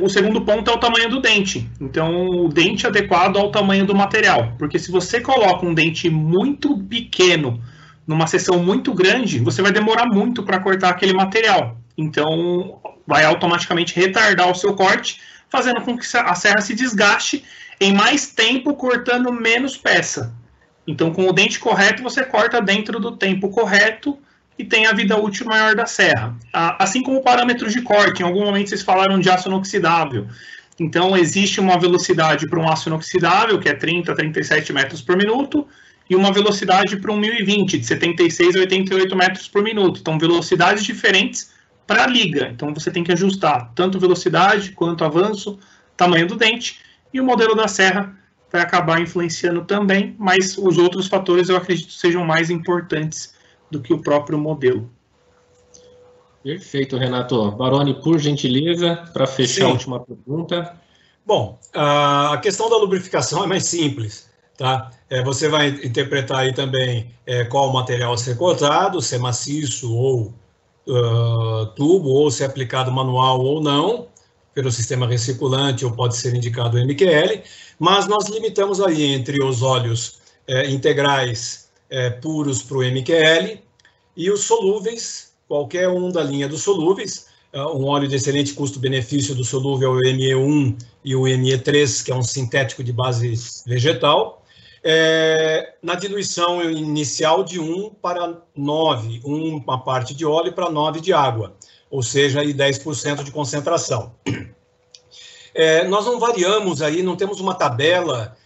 O segundo ponto é o tamanho do dente. Então, o dente adequado ao tamanho do material. Porque se você coloca um dente muito pequeno numa seção muito grande, você vai demorar muito para cortar aquele material. Então, vai automaticamente retardar o seu corte, fazendo com que a serra se desgaste em mais tempo, cortando menos peça. Então, com o dente correto, você corta dentro do tempo correto e tem a vida útil maior da serra. Assim como parâmetros de corte, em algum momento vocês falaram de aço inoxidável. Então, existe uma velocidade para um aço inoxidável, que é 30 a 37 metros por minuto, e uma velocidade para um 1020, de 76 a 88 metros por minuto. Então, velocidades diferentes para a liga. Então, você tem que ajustar tanto velocidade quanto avanço, tamanho do dente, e o modelo da serra vai acabar influenciando também, mas os outros fatores eu acredito sejam mais importantes do que o próprio modelo. Perfeito, Renato. Baroni, por gentileza, para fechar a última pergunta. Bom, a questão da lubrificação é mais simples, tá? Você vai interpretar aí também qual o material a ser cortado, se é maciço ou tubo, ou se é aplicado manual ou não, pelo sistema recirculante, ou pode ser indicado o MQL, mas nós limitamos aí entre os óleos integrais puros para o MQL e os solúveis, qualquer um da linha dos solúveis, um óleo de excelente custo-benefício do solúvel é o ME1 e o ME3, que é um sintético de base vegetal, na diluição inicial de 1 para 9, uma parte de óleo para 9 de água, ou seja, aí 10% de concentração. Nós não variamos aí, não temos uma tabela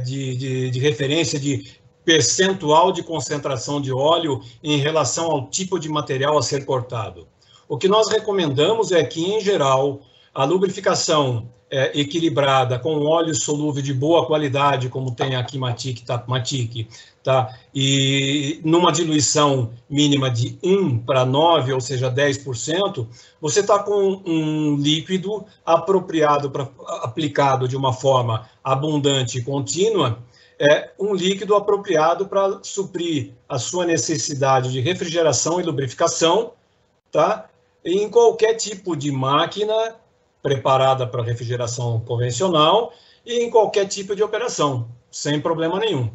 de referência de percentual de concentração de óleo em relação ao tipo de material a ser cortado. O que nós recomendamos é que, em geral, a lubrificação equilibrada com óleo solúvel de boa qualidade, como tem a Aquimatic, Tapmatic, tá? E numa diluição mínima de 1 para 9, ou seja, 10%, você está com um líquido apropriado, aplicado de uma forma abundante e contínua, um líquido apropriado para suprir a sua necessidade de refrigeração e lubrificação, tá? Em qualquer tipo de máquina preparada para refrigeração convencional e em qualquer tipo de operação, sem problema nenhum,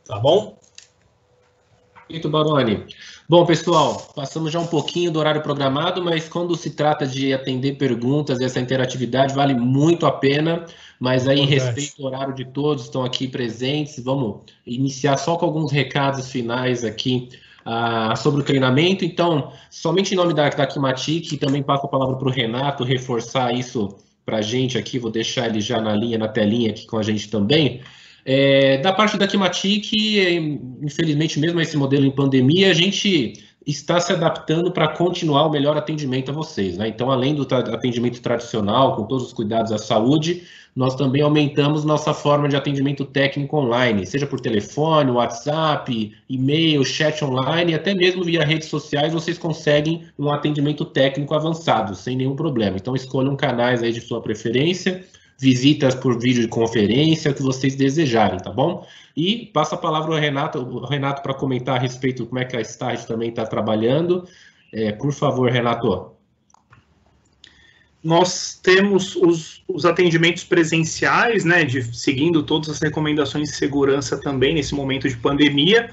tá bom? Perfeito, Baroni. Bom, pessoal, passamos já um pouquinho do horário programado, mas quando se trata de atender perguntas, essa interatividade vale muito a pena, mas aí, em respeito ao horário de todos, estão aqui presentes, vamos iniciar só com alguns recados finais aqui sobre o treinamento. Então, somente em nome da Aquimatic, também passo a palavra para o Renato reforçar isso para a gente aqui, vou deixar ele já na telinha aqui com a gente também. Da parte da Aquimatic, infelizmente, mesmo esse modelo em pandemia, a gente está se adaptando para continuar o melhor atendimento a vocês, né? Então, além do atendimento tradicional, com todos os cuidados à saúde, nós também aumentamos nossa forma de atendimento técnico online, seja por telefone, WhatsApp, e-mail, chat online, até mesmo via redes sociais, vocês conseguem um atendimento técnico avançado, sem nenhum problema. Então, escolham canais aí de sua preferência, visitas por videoconferência, o que vocês desejarem, tá bom? E passa a palavra ao Renato para comentar a respeito de como é que a Start também está trabalhando. Por favor, Renato. Nós temos os atendimentos presenciais, né, seguindo todas as recomendações de segurança também nesse momento de pandemia.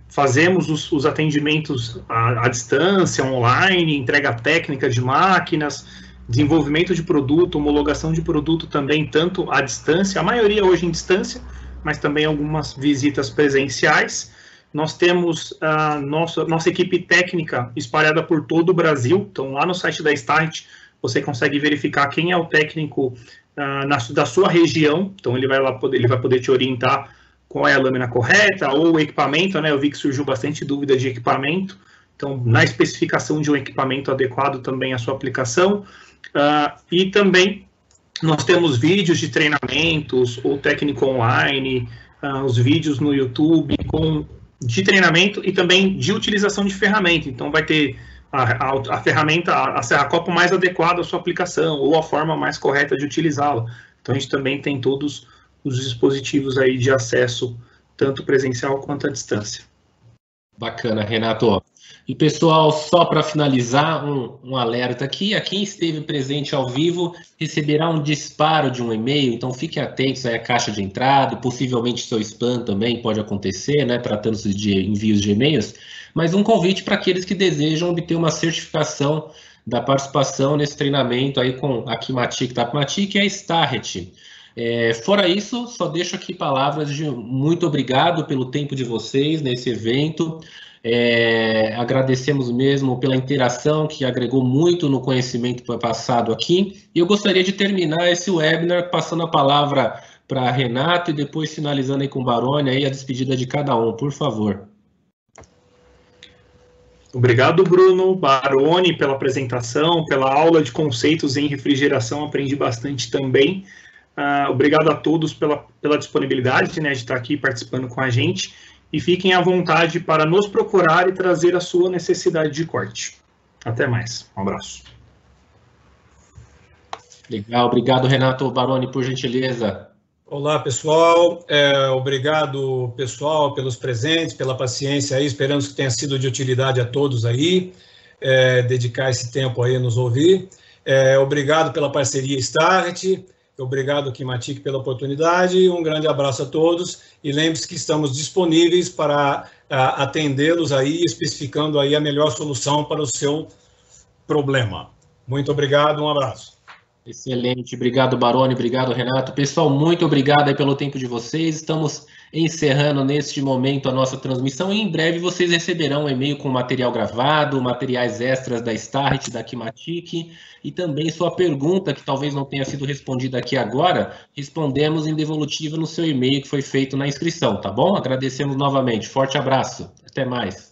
Fazemos os atendimentos à distância, online, entrega técnica de máquinas, desenvolvimento de produto, homologação de produto também, tanto à distância, a maioria hoje em distância, mas também algumas visitas presenciais. Nós temos a nossa equipe técnica espalhada por todo o Brasil, então lá no site da Start você consegue verificar quem é o técnico da sua região, então ele vai poder te orientar qual é a lâmina correta, ou o equipamento, né? Eu vi que surgiu bastante dúvida de equipamento, então na especificação de um equipamento adequado também a sua aplicação. E também nós temos vídeos de treinamentos, ou técnico online, os vídeos no YouTube de treinamento e também de utilização de ferramenta. Então vai ter a ferramenta, a serra-copo mais adequada à sua aplicação, ou a forma mais correta de utilizá-la. Então a gente também tem todos os dispositivos aí de acesso, tanto presencial quanto à distância. Bacana, Renato. E pessoal, só para finalizar, um alerta aqui, a quem esteve presente ao vivo receberá um disparo de um e-mail, então fiquem atentos aí à caixa de entrada, possivelmente seu spam também pode acontecer, né, tratando-se de envios de e-mails, mas um convite para aqueles que desejam obter uma certificação da participação nesse treinamento aí com a Aquimatic, Tapmatic e a Starret. Fora isso, só deixo aqui palavras de muito obrigado pelo tempo de vocês nesse evento. Agradecemos mesmo pela interação que agregou muito no conhecimento passado aqui. E eu gostaria de terminar esse webinar passando a palavra para Renato e depois finalizando aí com o Baroni aí a despedida de cada um, por favor. Obrigado, Bruno, Baroni, pela apresentação, pela aula de conceitos em refrigeração, aprendi bastante também. Obrigado a todos pela disponibilidade, né, de estar aqui participando com a gente, e fiquem à vontade para nos procurar e trazer a sua necessidade de corte. Até mais, um abraço. Legal, obrigado, Renato. Baroni, por gentileza. Olá, pessoal. Obrigado, pessoal, pelos presentes, pela paciência aí. Esperamos que tenha sido de utilidade a todos aí, dedicar esse tempo aí a nos ouvir. Obrigado pela parceria Start, obrigado, Kimatic, pela oportunidade. Um grande abraço a todos e lembre-se que estamos disponíveis para atendê-los aí, especificando aí a melhor solução para o seu problema. Muito obrigado, um abraço. Excelente, obrigado, Baroni, obrigado, Renato. Pessoal, muito obrigado aí pelo tempo de vocês. Estamos encerrando neste momento a nossa transmissão e em breve vocês receberão um e-mail com material gravado, materiais extras da Start, da Kimatic e também sua pergunta, que talvez não tenha sido respondida aqui agora, respondemos em devolutiva no seu e-mail que foi feito na inscrição, tá bom? Agradecemos novamente. Forte abraço. Até mais.